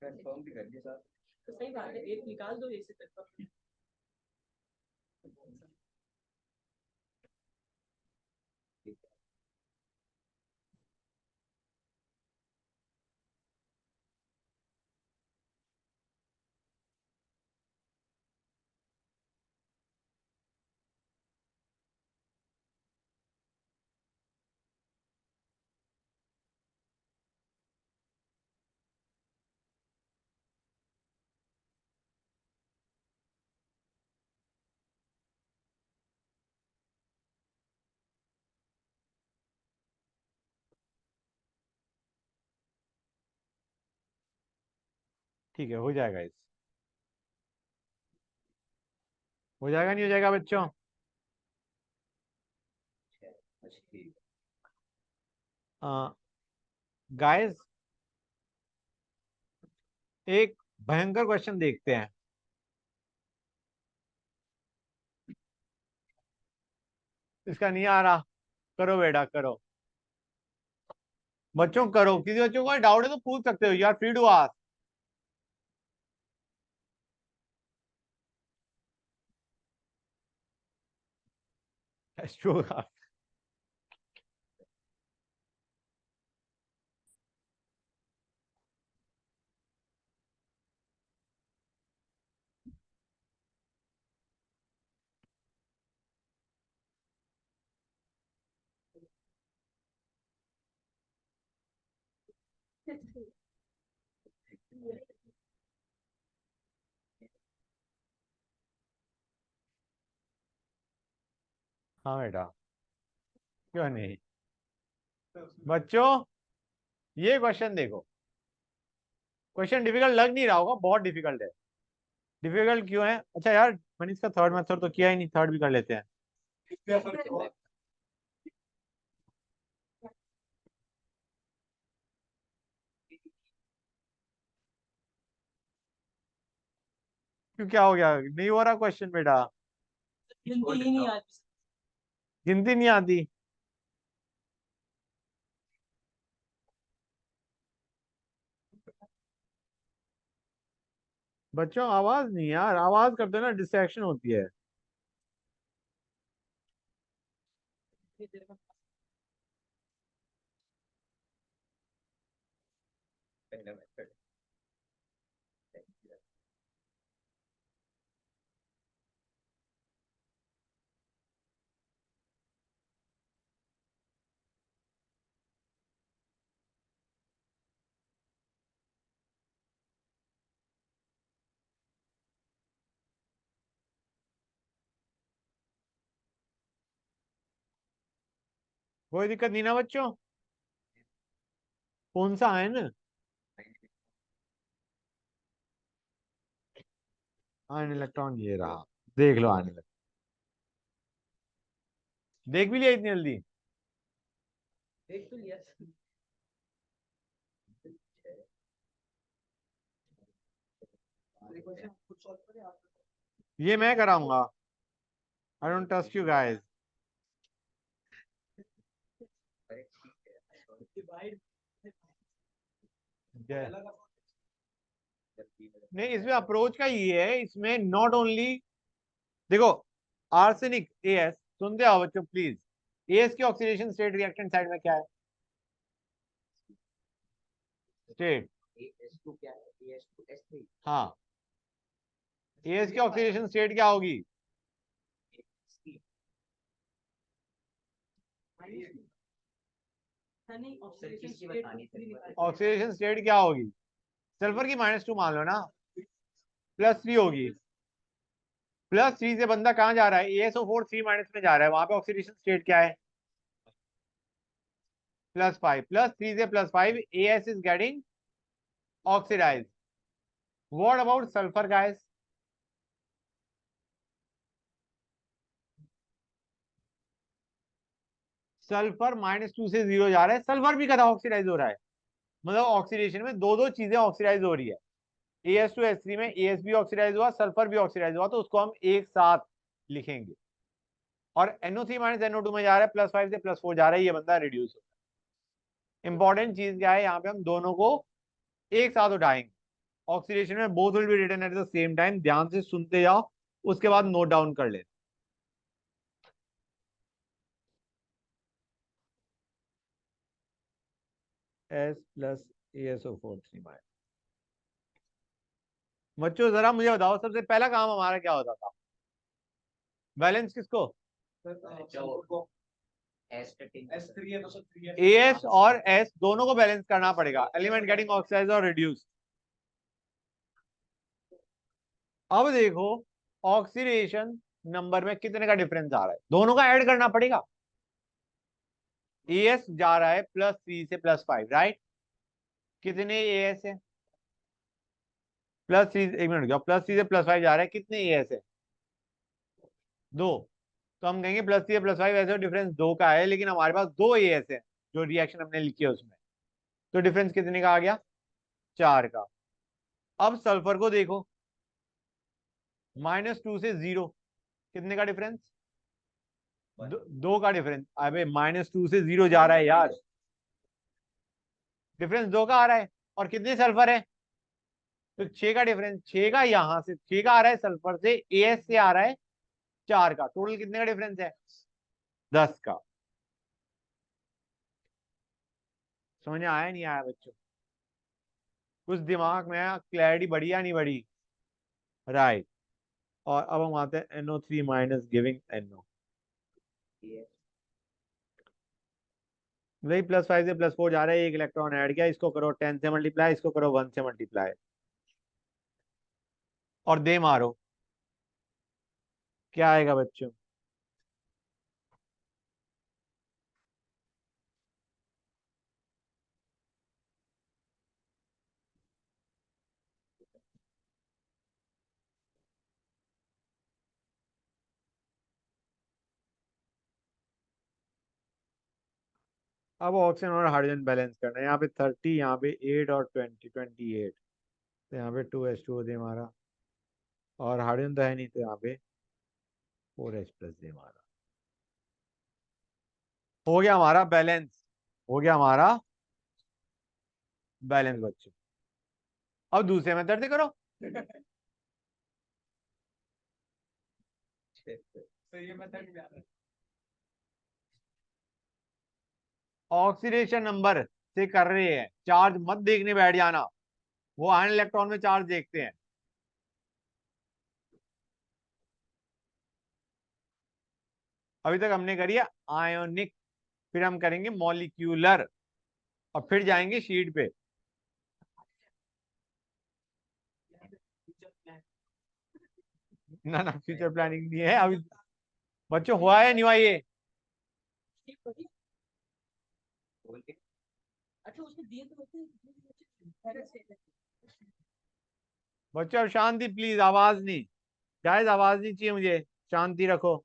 कंफर्म भी कर दिया सर। तो सही बात है, एक निकाल दो एक से तक। ठीक है, हो जाएगा इस, हो जाएगा नहीं हो जाएगा बच्चों? अच्छा ठीक गाइस एक भयंकर क्वेश्चन देखते हैं। इसका नहीं आ रहा, करो बेटा करो। बच्चों करो, किसी बच्चों को डाउट है तो पूछ सकते हो, you are free to ask. हाँ बेटा, क्यों नहीं। बच्चों ये क्वेश्चन देखो, क्वेश्चन डिफिकल्ट लग नहीं रहा होगा, बहुत डिफिकल्ट है। डिफिकल्ट क्यों है? अच्छा यार मैंने इसका थर्ड मेथड तो किया ही नहीं, थर्ड भी कर लेते हैं। क्यों, क्या हो गया? नहीं हो रहा क्वेश्चन बेटा? गिनती ही नहीं आती। गिनती नहीं आती? बच्चों आवाज नहीं यार, आवाज करते हो ना डिस्ट्रैक्शन होती है। पहला मेथड कोई दिक्कत नहीं ना बच्चों? कौन सा है ना? आयन इलेक्ट्रॉन ये रहा, देख लो आयन इलेक्ट्रॉन, देख भी लिया इतनी जल्दी? देख तो लिया। कुछ सॉल्व करें आप। ये मैं कराऊंगा, I don't trust you guys. अरे ठीक है डिवाइड नहीं, इसमें अप्रोच का ये है, इसमें नॉट ओनली, देखो आर्सेनिक एएस, सुनते आओ बच्चों प्लीज, एएस की ऑक्सीडेशन स्टेट रिएक्टेंट साइड में क्या है? स्टेट, AS2 क्या है? AS2S3 हाँ, एएस की ऑक्सीडेशन स्टेट क्या होगी? नहीं सर ऑक्सीडेशन किसकी स्टेट बतानी थी? ऑक्सीडेशन स्टेट क्या होगी? सल्फर की -2 मान लो ना, +3 होगी। +3 से बंदा कहाँ जा रहा है? ASO4 3- में जा रहा है, वहां पे ऑक्सीडेशन स्टेट क्या है? +5, +3 से +5, AS is getting oxidized. What about sulfur guys? Sulphur -2 से 0 जा रहा है, सल्फर भी कदा ऑक्सीडाइज हो रहा है, मतलब ऑक्सीडेशन में दो दो चीजें ऑक्सीडाइज हो रही है। AS2S3 में AS भी ऑक्सीडाइज हुआ, सल्फर भी ऑक्सीडाइज हुआ, तो उसको हम एक साथ लिखेंगे। और NO3 - NO2 में जा रहा है, +5 से +4 जा रहा है, ये बंदा रिड्यूस होता है। इंपॉर्टेंट चीज क्या है, यहाँ पे हम दोनों को एक साथ उठाएंगे। ऑक्सीडेशन में both will be written at the same time, ध्यान से सुनते जाओ, उसके बाद नोट डाउन कर ले। S + ASO4 3-। बच्चों जरा मुझे बताओ, सबसे पहला काम हमारा क्या होता था? बैलेंस किसको? S3 है तो सर 3 AS और S दोनों को बैलेंस करना पड़ेगा, एलिमेंट गेटिंग ऑक्साइड और रिड्यूस। अब देखो ऑक्सीडेशन नंबर में कितने का डिफरेंस आ रहा है, दोनों का ऐड करना पड़ेगा। AS जा रहा है +3 से +5, राइट? कितने AS है? +3, एक मिनट, +3 से +5 जा रहा है, कितने AS है? 2। तो हम कहेंगे +3 से +5, ऐसे डिफरेंस 2 का है, लेकिन हमारे पास 2 AS है जो रिएक्शन हमने लिखी है उसमें, तो डिफरेंस कितने का आ गया? 4 का। अब सल्फर को देखो, -2 से 0, कितने का डिफरेंस? 2 का डिफरेंस। अबे -2 से 0 जा रहा है यार, डिफरेंस 2 का आ रहा है, और कितने सल्फर है? तो 6 का डिफरेंस, 6 का, यहां से 6 का आ रहा है सल्फर से, AS से आ रहा है 4 का, टोटल कितने का डिफरेंस है? 10 का। समझ में आया नहीं आया बच्चों? कुछ दिमाग में क्लैरिटी बढ़ी या नहीं बढ़ी? राइट। और अब हम आते हैं NO3- गिविंग NO, वही +5 से +4 जा रहा है, एक इलेक्ट्रॉन ऐड किया, इसको करो 10 से मल्टीप्लाई, इसको करो 1 से मल्टीप्लाई, और दे मारो, क्या आएगा बच्चों? अब ऑक्सीजन और हाइड्रोजन बैलेंस करना है, यहाँ पे 30, यहाँ पे 8 और 20, 28, तो यहाँ पे 2H2O दे मारा, और हाइड्रोजन तो है नहीं, तो यहाँ पे 4H+ दे मारा। हो गया हमारा बैलेंस, हो गया हमारा बैलेंस बच्चों। अब दूसरे मेथड से करो। तो ये मेथड क्या है? ऑक्सीडेशन नंबर से कर रहे हैं, चार्ज मत देखने बैठ जाना, वो आयन इलेक्ट्रॉन में चार्ज देखते हैं। अभी तक हमने करी है आयोनिक, फिर हम करेंगे मॉलिक्यूलर, और फिर जाएंगे शीट पे। ना ना, फ्यूचर प्लानिंग नहीं है अभी बच्चों, हुआ है नहीं हुआ ये? अच्छा उसने दिए तो होते हैं। बच्चों अब शांति प्लीज, आवाज नहीं। गाइस आवाज नहीं चाहिए मुझे, शांति रखो।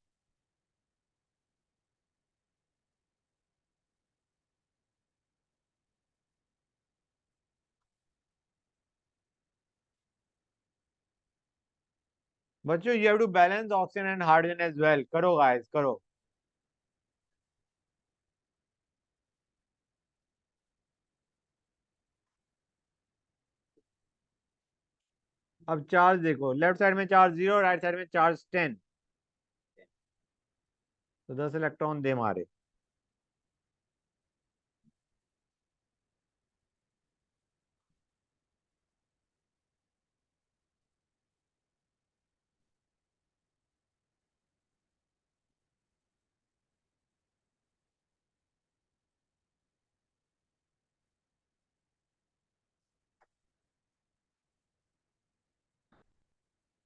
बच्चों you have to balance oxygen and hydrogen as well. करो गाइस करो। अब चार्ज देखो, लेफ्ट साइड में चार्ज 0, राइट साइड में चार्ज 10। तो 10 इलेक्ट्रॉन दे मारे।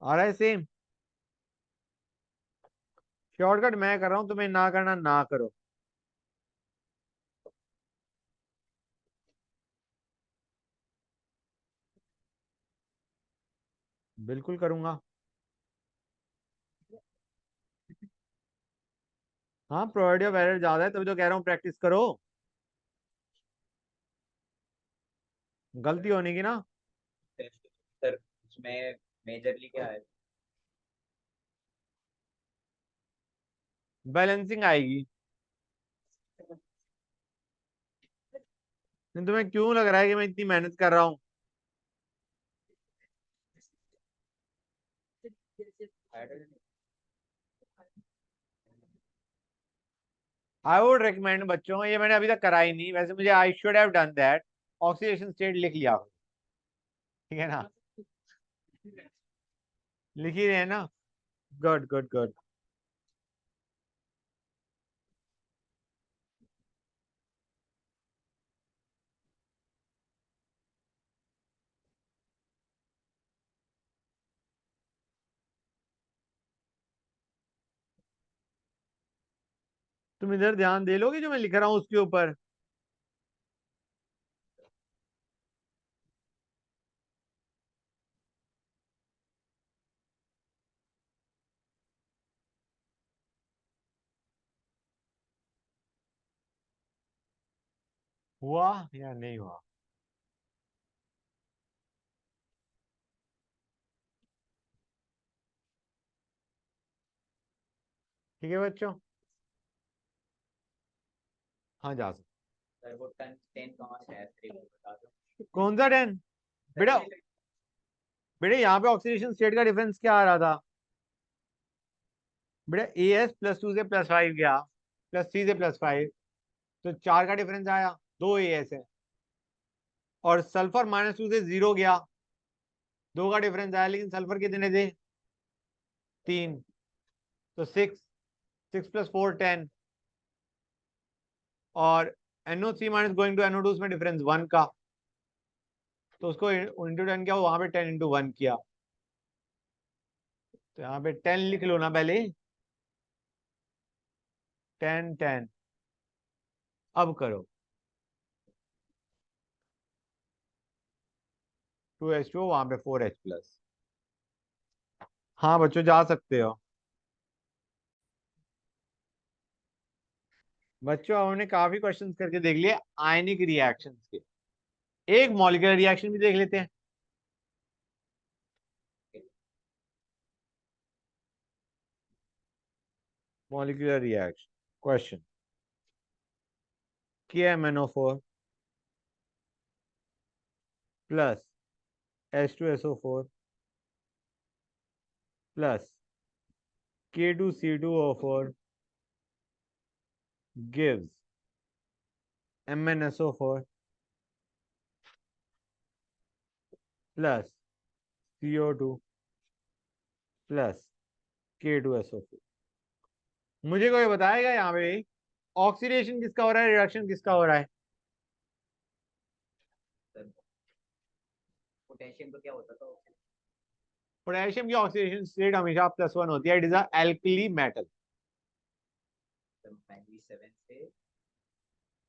आ रहा है सेम। शॉर्टकट मैं कर रहा हूं, तुम्हें ना करना ना करो। बिल्कुल करूंगा। हाँ प्रोबेबिलिटी ऑफ एरर ज्यादा है, तभी तो कह रहा हूँ प्रैक्टिस करो। गलती होने की ना। सर उसमें मेजरली क्या है? बैलेंसिंग आएगी। नहीं, तुम्हें क्यों लग रहा है कि मैं इतनी मेहनत कर रहा हूँ? हाइड्रोजन। आई वुड रिकमेंड बच्चों, ये मैंने अभी तक करा ही नहीं, वैसे मुझे I should have done that. Oxidation state लिख लिया, ठीक है ना? लिख ही रहे हैं ना। Good good good. तुम इधर ध्यान दे लोगे जो मैं लिख रहा हूँ उसके ऊपर? हुआ या नहीं हुआ? ठीक है बच्चों। हाँ जा सकते। सर वो 10 कहाँ से है? फिर वो बता दो। कौन सा 10? बेटा, बेटा यहाँ पे ऑक्सीडेशन स्टेट का डिफरेंस क्या आ रहा था? बेटा AS +2 से +5 गया, +3 से +5, तो 4 का डिफरेंस आया। 2 AS है। और सल्फर -2 से 0 गया, 2 का डिफरेंस आया, लेकिन सल्फर कितने थे? 3। तो 6, 6 + 4 10। और NO3- गोइंग टू NO2 उसमें डिफरेंस 1 का, तो उसको इंटू 10 किया, वहां पे 10 × 1 किया। तो यहाँ पे 10 लिख लो ना पहले। 10 10। अब करो। 2H2, वहां पे 4H+। हाँ बच्चों जा सकते हो। बच्चों हमने काफी क्वेश्चंस करके देख लिए आयनिक रिएक्शंस के। एक मॉलिक्यूलर रिएक्शन भी देख लेते हैं। Molecular reaction question. KMnO4 plus H2SO4 plus K2C2O4 gives MnSO4 plus CO2 plus K2SO4। मुझे कोई बताएगा यहाँ पे ऑक्सीडेशन किसका हो रहा है, रिडक्शन किसका हो रहा है? पोटेशियम को क्या होता था? पोटेशियम की ऑक्सीडेशन स्टेट हमेशा +1 होती है। It is a alkali metal. Manganese 7 से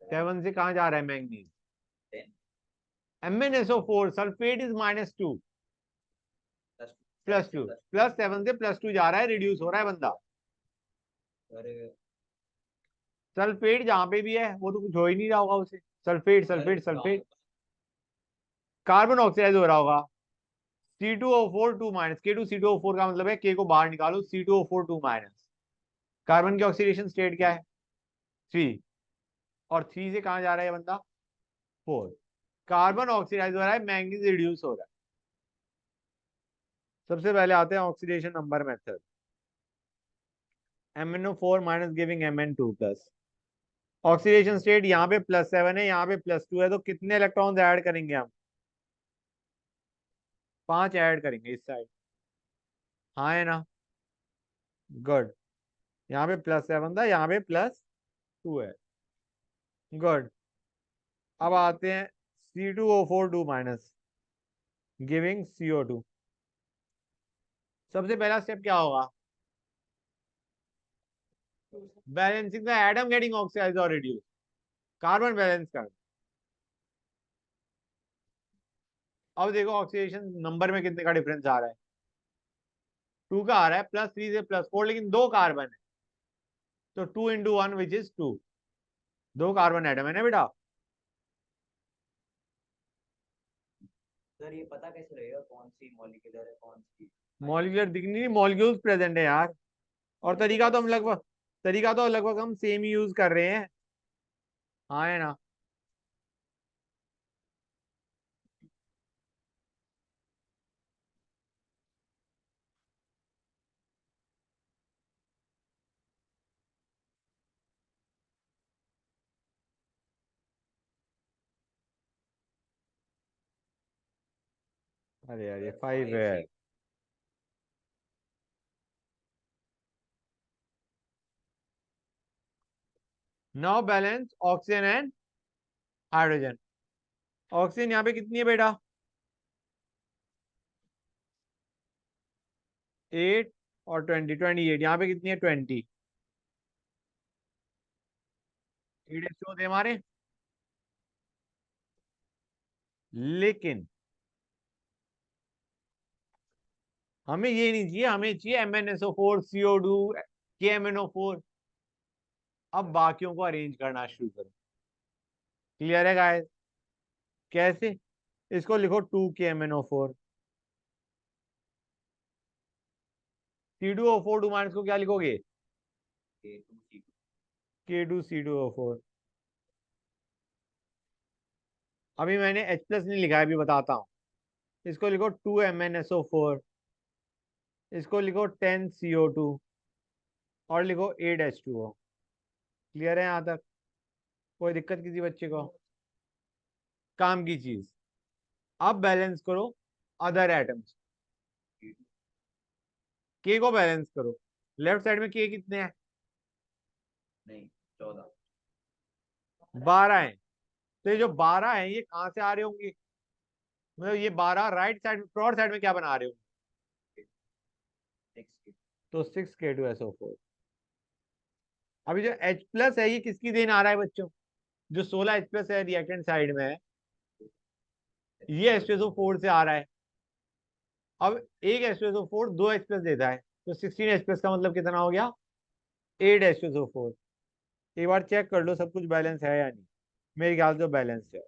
7 से कहाँ जा रहा है मैंगनीज? 10 MnSO4 sulphate is -2। +2 +7 से +2 जा रहा है, रिड्यूस हो रहा है बंदा। सर सल्फेट जहां पे भी है वो तो कुछ हो ही नहीं रहा होगा उसे, sulphate sulphate sulphate, carbon oxide हो रहा होगा। C2O4 2 माइनस K2C2O4 का मतलब है K को बाहर निकालो, C2O4 2 माइनस। कार्बन की ऑक्सीडेशन स्टेट क्या है? 3, और 3 से कहां जा रहा है बंदा? 4। कार्बन ऑक्सीडाइज हो रहा है, मैंगनीज रिड्यूस हो रहा है। सबसे पहले आते हैं oxidation number method. MnO4 minus giving Mn2 plus. Oxidation state यहाँ पे +7 है, यहाँ पे +2 है, तो कितने इलेक्ट्रॉन्स ऐड करेंगे हम? 5 ऐड करेंगे इस साइड। हाँ है ना? गुड। यहाँ पे +7 था, यहाँ पे +2 है। गुड। अब आते हैं C2O4 2 माइनस गिविंग CO2। सबसे पहला स्टेप क्या होगा? Balancing the atom getting oxide और रिड्यूस, कार्बन बैलेंस कर। अब देखो ऑक्सीडेशन नंबर में कितने का डिफरेंस आ रहा है? 2 का आ रहा है, +3 से +4, लेकिन 2 कार्बन है, तो 2 × 1 विच इज 2। 2 कार्बन एटम है ना बेटा? सर ये पता कैसे रहेगा कौन सी मॉलिक्यूलर है कौन सी मॉलिक्यूलर दिखनी नहीं, मॉलिक्यूल्स प्रेजेंट है यार। और तरीका तो लगभग हम सेम ही यूज कर रहे हैं। हाँ है ना? अरे यार ये 5 है। Now balance oxygen and hydrogen. Oxygen यहाँ पे कितनी है बेटा? 8 और 28। यहाँ पे कितनी है? 20। 8 होते हमारे, लेकिन हमें ये नहीं चाहिए, हमें चाहिए MnSO4 CO2 KMnO4। अब बाकियों को अरेंज करना शुरू करो। क्लियर है गाइस? कैसे? इसको लिखो 2KMnO4। C2O4 2 माइनस को क्या लिखोगे? K2C2O4। अभी मैंने H+ नहीं लिखा है, अभी बताता हूँ। इसको लिखो 2MnSO4, इसको लिखो 10CO2, और लिखो 8H2O। क्लियर है यहाँ तक? कोई दिक्कत किसी बच्चे को? काम की चीज। अब बैलेंस करो अदर एटम्स। के को बैलेंस करो। लेफ्ट साइड में के कितने हैं? नहीं 14 12 हैं। तो ये जो 12 हैं ये कहां से आ रहे होंगे? मतलब ये 12 राइट साइड, फ्रंट साइड में क्या बना रहे हो? 6 तो 6K2SO4। अभी जो H+ है ये किसकी देन आ रहा है बच्चों? जो 16H+ है रिएक्टेंट साइड में है, ये H2SO4 से आ रहा है। अब एक H2SO4 2H+ देता है, तो 16H+ का मतलब कितना हो गया? 8H2SO4। एक बार चेक कर लो सब कुछ बैलेंस है या नहीं। मेरे ख्याल से बैलेंस है।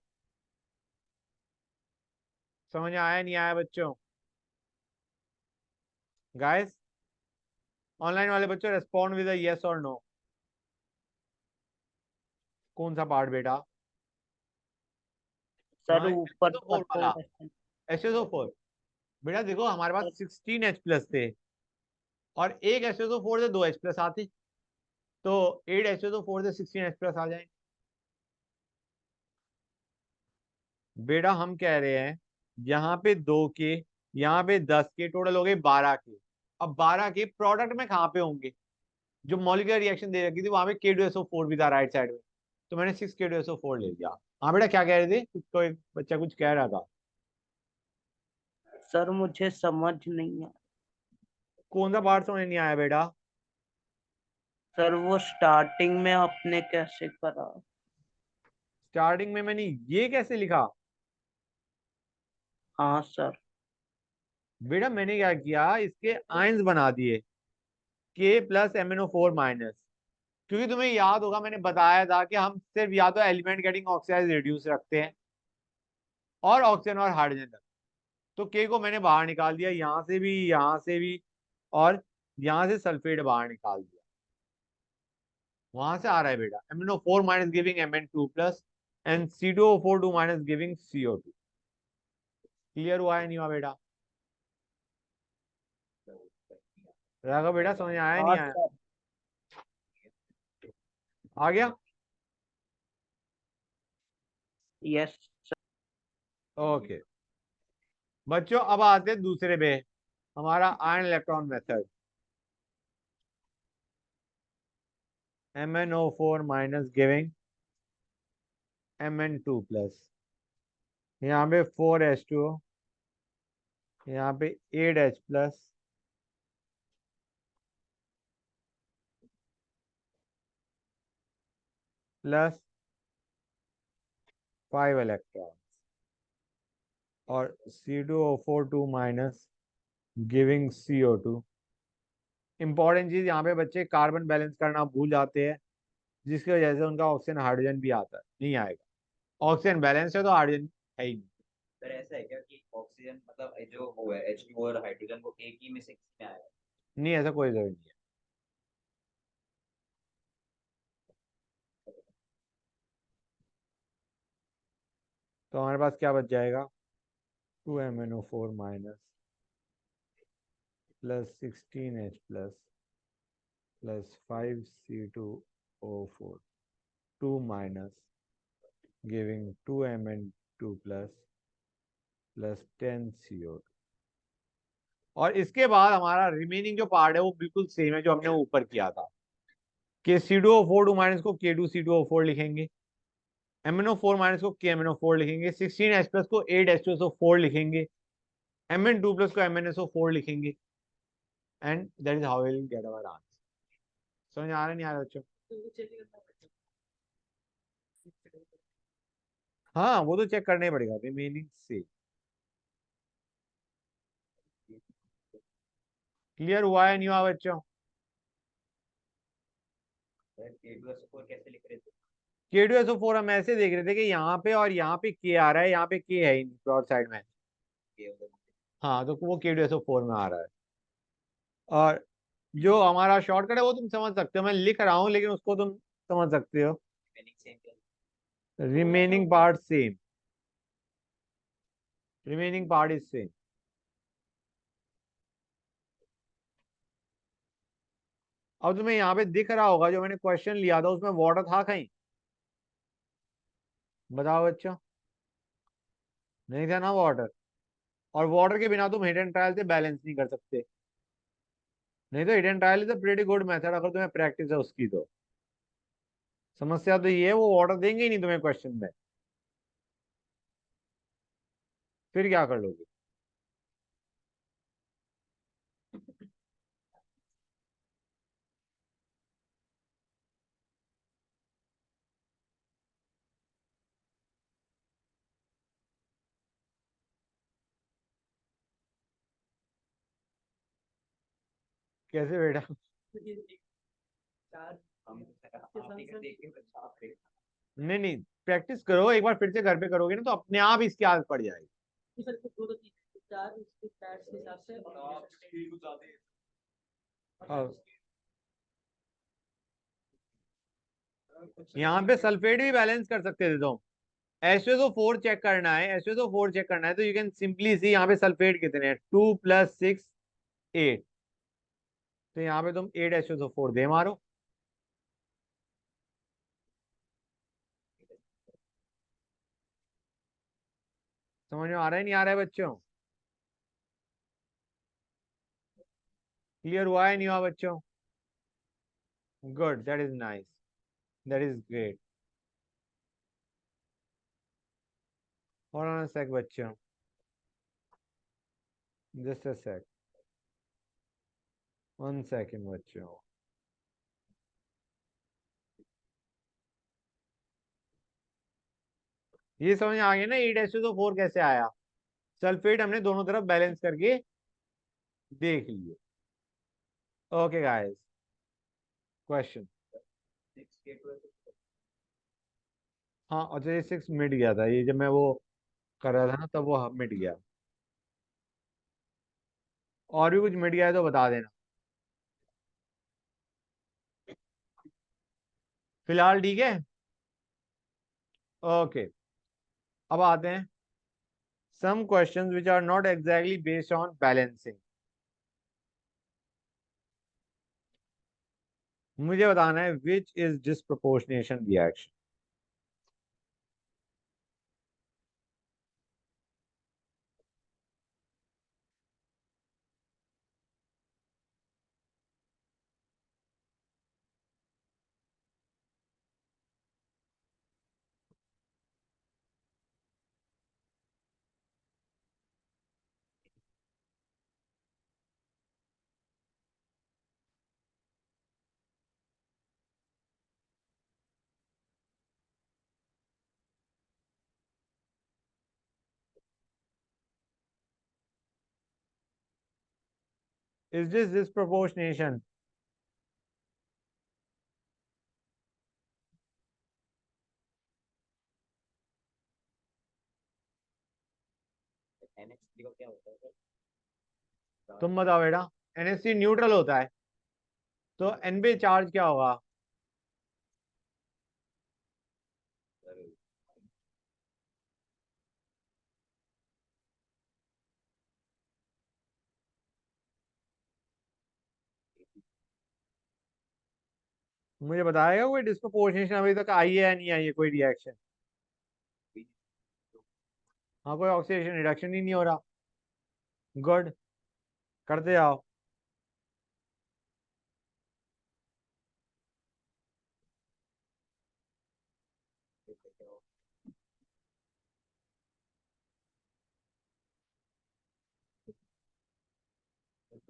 समझ में आया नहीं आया बच्चों? गाइस, ऑनलाइन वाले बच्चों रेस्पॉन्ड विद यस और नो। कौन सा पार्ट बेटा? सर हाँ, ऊपर H2SO4 वाला। परफॉर्मेंस। H2SO4 बेटा देखो हमारे पास 16H+ थे, और एक H2SO4 से 2H+ आते, तो 8H2SO4 से 16H+ आ जाए। बेटा हम कह रहे हैं यहाँ पे 2 के, यहाँ पे 10 के, टोटल हो गए 12 के। अब 12 के प्रोडक्ट में कहाँ पे होंगे? जो मॉलिक्यूलर रिएक्शन दे रखी थी वहां पे K2SO4 भी था राइट साइड में, तो मैंने 6K2SO4 ले लिया। हाँ बेटा क्या कह रहे थे? कुछ तो एक बच्चा कुछ कह रहा था। सर मुझे समझ नहीं है। कौन सा पार्ट समझ नहीं आया बेटा? सर वो स्टार्टिंग में आपने कैसे करा? स्टार्टिंग में मैंने ये कैसे लिखा? हाँ सर। बेटा मैंने क्या किया, इसके आयंस बना दिए K प्लस MnO4 माइनस, क्योंकि तुम्हें याद होगा मैंने बताया था कि हम सिर्फ या तो एलिमेंट गेटिंग ऑक्साइड रिड्यूस रखते हैं और ऑक्सीजन और हाइड्रोजन रखते हैं। तो K को मैंने बाहर निकाल दिया, यहाँ से भी और यहाँ से सल्फेट बाहर निकाल दिया। वहां से आ रहा है बेटा MnO4 minus giving Mn2 plus and C2O4 minus giving CO2। Clear हुआ है नहीं हुआ बेटा? राघव बेटा समझ आया नहीं हाँ आया? सर। आ गया? यस। ओके बच्चों, अब आते हैं दूसरे पे, हमारा ion electron method. MnO4 minus giving Mn2 plus, यहाँ पे 4H2O, यहाँ पे 8H प्लस प्लस 5 इलेक्ट्रॉन और C2O4 minus giving CO2। Important चीज यहाँ पे बच्चे कार्बन बैलेंस करना भूल जाते हैं, जिसकी वजह से उनका ऑक्सीजन हाइड्रोजन भी आता है, नहीं आएगा। ऑक्सीजन बैलेंस है तो हाइड्रोजन है ही नहीं। सर ऐसा है क्या कि ऑक्सीजन मतलब जो वो है H2 और हाइड्रोजन वो एक ही में से किसमें आएगा? नहीं ऐसा कोई जरूरी नहीं है। तो हमारे पास क्या बच जाएगा, 2MnO4 minus plus 16H plus plus 5C2O4 2 minus giving 2Mn2 plus plus 10CO2। और इसके बाद हमारा रिमेनिंग जो पार्ट है वो बिल्कुल सेम है जो हमने ऊपर किया था, कि C2O4 माइनस को K2C2O4 लिखेंगे, MnO4 माइनस को KMnO4 लिखेंगे, 16H प्लस को 8H2SO4 लिखेंगे, Mn2 प्लस को MnSO4 लिखेंगे, and that is how we will get our answer. समझ आ रहा नहीं आ रहा बच्चों? तो वो चेक करना पड़ेगा। हाँ वो तो चेक करना ही पड़ेगा, रिमेनिंग से। क्लियर हुआ है नहीं हुआ बच्चों? सर K2SO4 कैसे लिख रहे थे? K2SO4 हम ऐसे देख रहे थे कि यहाँ पे और यहाँ पे K आ रहा है, यहाँ पे K है ही नहीं ब्रॉड साइड में। K उधर। हाँ तो वो K2SO4 में आ रहा है। और जो हमारा शॉर्टकट है वो तुम समझ सकते हो, मैं लिख रहा हूँ लेकिन उसको तुम समझ सकते हो। मीनिंग सेम क्या? Remaining part same, remaining part is same. अब तुम्हें यहाँ पे दिख रहा होगा जो मैंने क्वेश्चन लिया था उसमें वाटर था कहीं? बताओ बच्चों, नहीं था ना वाटर। और वाटर के बिना तुम हिडन ट्रायल से बैलेंस नहीं कर सकते, नहीं तो hidden trial is a pretty good method अगर तुम्हें प्रैक्टिस है उसकी तो। समस्या तो ये है वो वाटर देंगे ही नहीं तुम्हें क्वेश्चन में, फिर क्या कर लोगे? कैसे बेटा? तो ये चार हम के आप साथ ही का सर देख के बच्चा आप देख। नहीं नहीं, प्रैक्टिस करो एक बार, फिर से घर पे करोगे ना तो अपने आप इसकी आदत पड़ जाएगी। तो सर को दो दो तीन चार उसके पैड्स के हिसाब से और अब यहाँ पे सल्फेट भी बैलेंस कर सकते थे तुम। H2SO4 चेक करना है, H2SO4 चेक करना है तो यू कैन सिंपली सी यहाँ पे सल्फेट कितने हैं, 2 प्लस 6 8। तो यहाँ पे तुम 8 H2SO4 दे मारो। समझ में आ रहा है नहीं आ रहा है बच्चों? क्लियर हुआ है नहीं हुआ बच्चों? Good, that is nice, that is great. Hold on a sec बच्चों, just a sec, 1 second बच्चों। ये समझ में आ गया ना 8H2SO4 कैसे आया? सल्फेट हमने दोनों तरफ बैलेंस करके देख लिए। Okay guys, question. 6K12 हाँ, और ये 6 मिट गया था, ये जब मैं वो कर रहा था ना तब वो मिट गया। और भी कुछ मिट गया है तो बता देना। फिलहाल ठीक है। ओके, अब आते हैं some questions which are not exactly based on balancing. मुझे बताना है which is disproportionation reaction. Is this disproportionation? NH3 का क्या होता है सर? तुम बताओ बेटा। NH3 न्यूट्रल होता है, तो N पे चार्ज क्या होगा? मुझे बताएगा कोई डिस्प्रोपोर्शनेशन अभी तक आई है या नहीं आई है, कोई रिएक्शन? हाँ, कोई ऑक्सीडेशन रिडक्शन ही नहीं हो रहा। गुड, करते जाओ।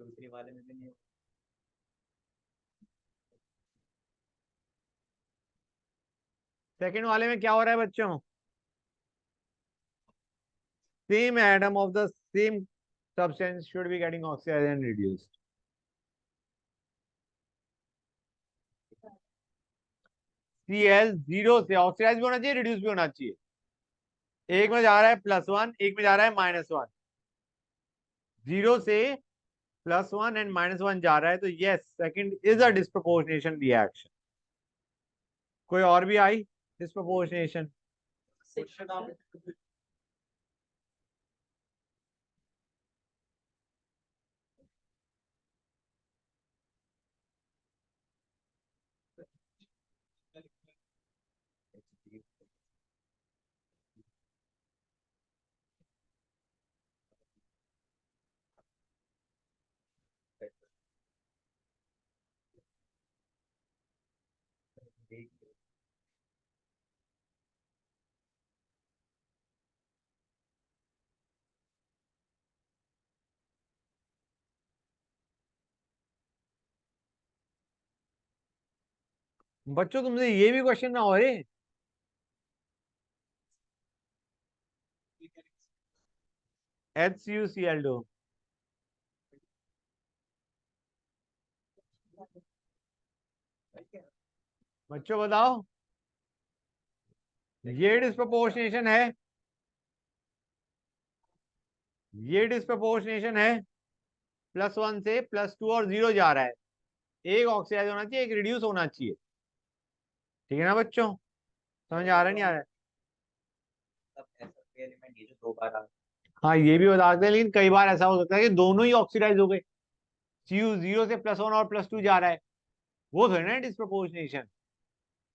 दूसरी वाले में भी नहीं सेकंड वाले में क्या हो रहा है बच्चों? Same atom of the same substance should be getting oxidized and reduced. Cl zero से ऑक्सीडाइज भी होना चाहिए, रिड्यूस भी होना चाहिए। एक में जा रहा है +1, एक में जा रहा है -1। जीरो से +1 एंड -1 जा रहा है, तो yes, second is a disproportionation reaction. कोई और भी आई डिस्प्रोपोर्शनेशन? बच्चों तुमसे ये भी क्वेश्चन ना हो रहे। HCuCl2। बच्चों बताओ, ये डिस्प्रोपोर्शनेशन है, ये डिस्प्रोपोर्शनेशन है। +1 से +2 और 0 जा रहा है। एक ऑक्सीडाइज होना चाहिए, एक रिड्यूस होना चाहिए। ठीक है ना बच्चों? समझ आ रहा है नहीं आ रहा है? सब ऐसा एलिमेंट ये जो दो बार आ हाँ, ये भी बता सकते हैं, लेकिन कई बार ऐसा हो सकता है कि दोनों ही ऑक्सीडाइज हो गए। Cu 0 से +1 और +2 जा रहा है, वो थोड़ी ना डिस्प्रोपोर्शनेशन।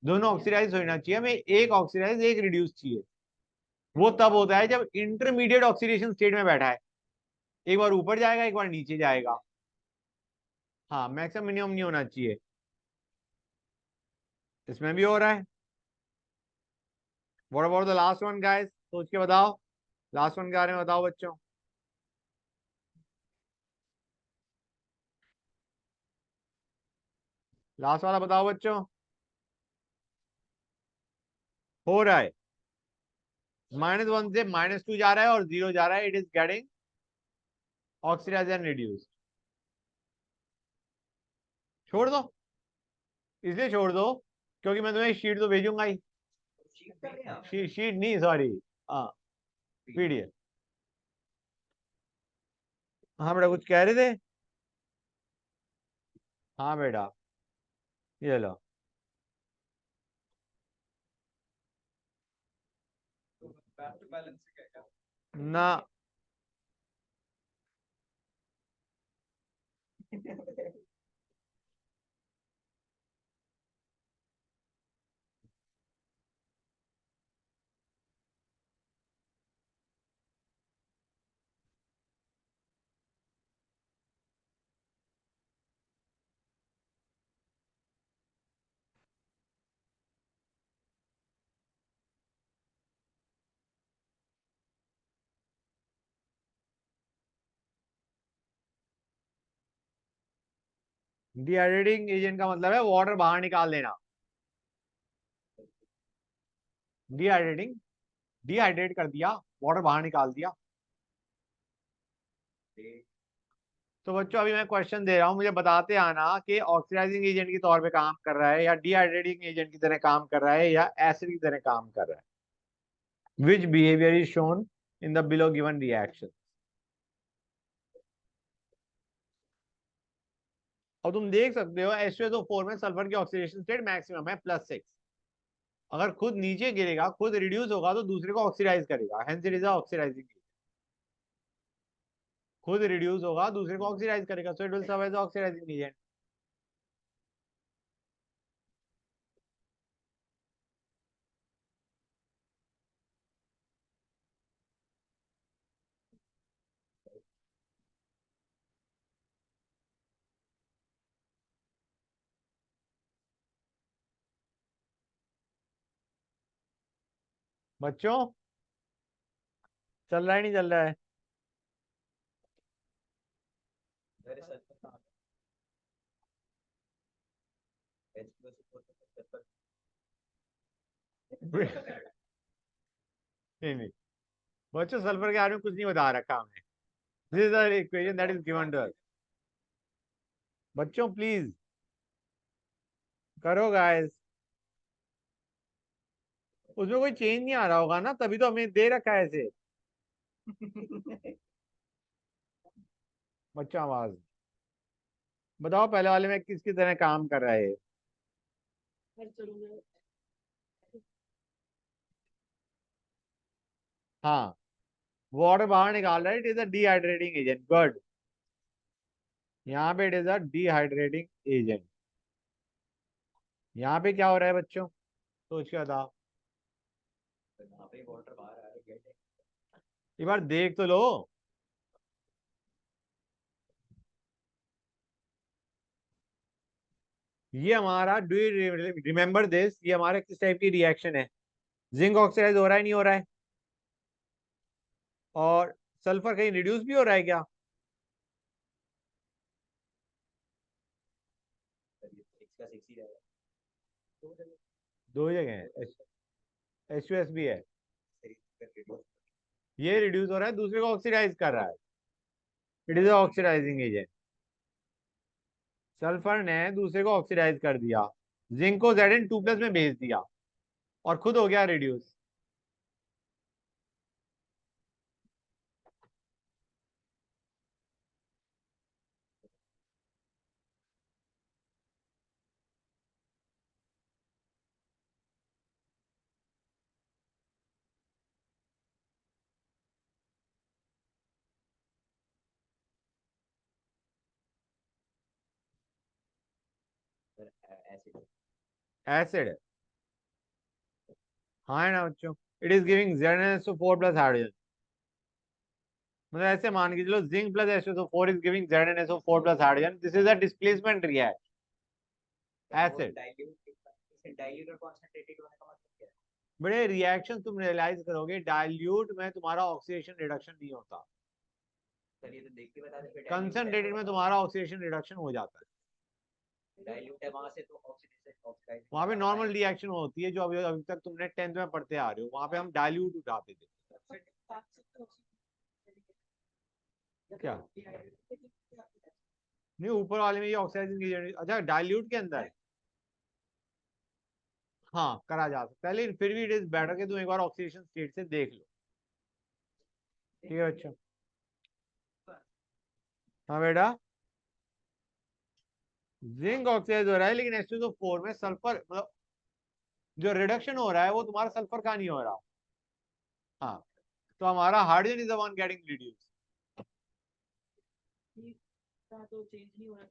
दोनों ऑक्सीडाइज होना चाहिए, हमें एक ऑक्सीडाइज एक रिड्यूस चाहिए। वो तब होता है जब इंटरमीडिएट ऑक्सीडेशन स्टेट में बैठा है, एक बार ऊपर जाएगा एक बार नीचे जाएगा। हाँ, मैक्सिमम मिनिमम नहीं होना चाहिए। इसमें भी हो रहा है। What about the last one guys, सोच के बताओ। लास्ट वन के बारे में बताओ बच्चों। लास्ट वाला बताओ बच्चों। हो रहा है, -1 से -2 जा रहा है और 0 जा रहा है, it is getting oxidise and reduce. छोड़ दो, इसलिए छोड़ दो क्योंकि मैं तुम्हें शीट तो भेजूंगा ही। शीट कर रहे हैं आप? शीट नहीं, सॉरी, हाँ पीडीएफ। हाँ बेटा कुछ कह रहे थे? हाँ बेटा ये लो। ना डिहाइड्रेटिंग एजेंट का मतलब है वाटर बाहर निकाल देना। डिहाइड्रेटिंग, डिहाइड्रेट कर दिया, वाटर बाहर निकाल दिया। तो बच्चों अभी मैं क्वेश्चन दे रहा हूं, मुझे बताते आना कि ऑक्सीडाइजिंग एजेंट के तौर पे काम कर रहा है या डिहाइड्रेटिंग एजेंट की तरह काम कर रहा है या एसिड की तरह काम कर रहा है। Which behaviour is shown in the below given reaction. और तुम देख सकते हो H2SO4 में सल्फर की ऑक्सीडेशन स्टेट मैक्सिमम है +6। अगर खुद नीचे गिरेगा, खुद रिड्यूस होगा तो दूसरे को ऑक्सीडाइज करेगा, हेंस इट इज ऑक्सीडाइजिंग। खुद रिड्यूस होगा दूसरे को ऑक्सीडाइज करेगा, so it will serve as oxidising agent. बच्चों चल रहा है नहीं चल रहा है? अरे सल्फर कहाँ है? H2SO4 तो सल्फर। नहीं नहीं बच्चों, सल्फर के बारे में कुछ नहीं बता रखा हमने। This is the equation that is given to us. बच्चों प्लीज करो गाइस। उसमें कोई चेंज नहीं आ रहा होगा ना, तभी तो हमें दे रखा है ऐसे। बच्चों आवाज बताओ, पहले वाले में किसकी तरह काम कर रहा है? फिर चलूंगा। हाँ वाटर बाहर निकाल रहा है, it is a dehydrating agent. Good, यहाँ पे it is a dehydrating agent. यहाँ पे क्या हो रहा है बच्चों, सोच के बताओ। यहाँ पे वाटर बाहर आ रही है। एक बार देख तो लो। ये हमारा, डू यू रिमेम्बर दिस, ये हमारा किस टाइप की रिएक्शन है? जिंक ऑक्साइड हो रहा है नहीं हो रहा है? और सल्फर कहीं रिड्यूस भी हो रहा है क्या? सिक्स का सिक्स ही रहेगा। दो जगह है, H2S भी है। तो ये रिड्यूस हो रहा है, दूसरे को ऑक्सीडाइज कर रहा है, it is oxidising agent. Sulphur ने दूसरे को ऑक्सीडाइज कर दिया, जिंक को Zn2+ में भेज दिया और खुद हो गया रिड्यूस। एसिड। एसिड है, हाँ है ना बच्चों? It is giving ZnSO4+ hydrogen. मतलब ऐसे मान के चलो, zinc plus H2SO4 is giving ZnSO4+ hydrogen, this is a displacement reaction. Acid dilute और कॉन्सेंट्रेटेड होने का मतलब क्या है? बड़े रिएक्शन तुम रियलाइज करोगे, डाइल्यूट में तुम्हारा ऑक्सीडेशन रिडक्शन नहीं होता, चलिए तो देख के बता दे फिर। कंसंट्रेटेड में तुम्हारा ऑक्सीडेशन रिडक्शन हो जाता है। डाइल्यूट है वहां से तो ऑक्सीडेशन ऑक्साइड वहां पे नॉर्मल रिएक्शन होती है जो अभी अभी तक तुमने 10th में पढ़ते आ रहे हो, वहां पे हम डाइल्यूट उठाते थे। सात से तो क्या? नहीं, ऊपर वाले में ये ऑक्सीडाइजिंग एजेंट, अच्छा डाइल्यूट के अंदर हाँ करा जा सकता है, लेकिन फिर भी इट इज बेटर कि तुम एक बार ऑक्सीडेशन स्टेट से देख लो। ठीक है बच्चों। हाँ बेटा, जिंक ऑक्साइड हो रहा है लेकिन H2SO4 में सल्फर, मतलब जो रिडक्शन हो रहा है वो तुम्हारा सल्फर का नहीं हो रहा। हाँ, तो हमारा hydrogen is the one getting reduce. का तो चेंज नहीं हो रहा था,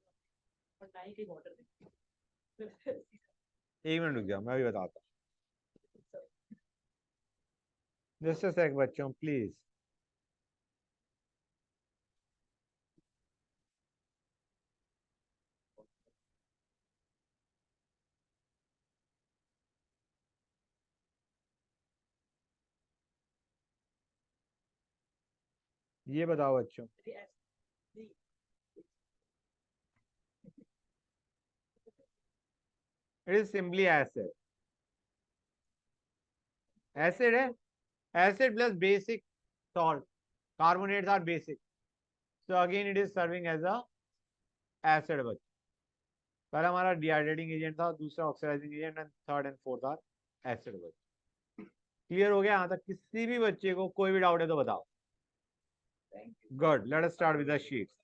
पर नाई के वाटर में। एक मिनट रुक जाओ, मैं अभी बताता हूँ। जस्ट अ सेक बच्चों प्लीज। ये बताओ बच्चों, it is simply acid. Acid है, acid plus basic salt, carbonates are basic, so again it is serving as a acid बच्चों। पहला हमारा डिहाइड्रेटिंग एजेंट था, दूसरा oxidising agent, and third and fourth are acid बच्चों। क्लियर हो गया यहाँ तक? किसी भी बच्चे को कोई भी डाउट है तो बताओ। Thank you. Good, let us start with the sheets.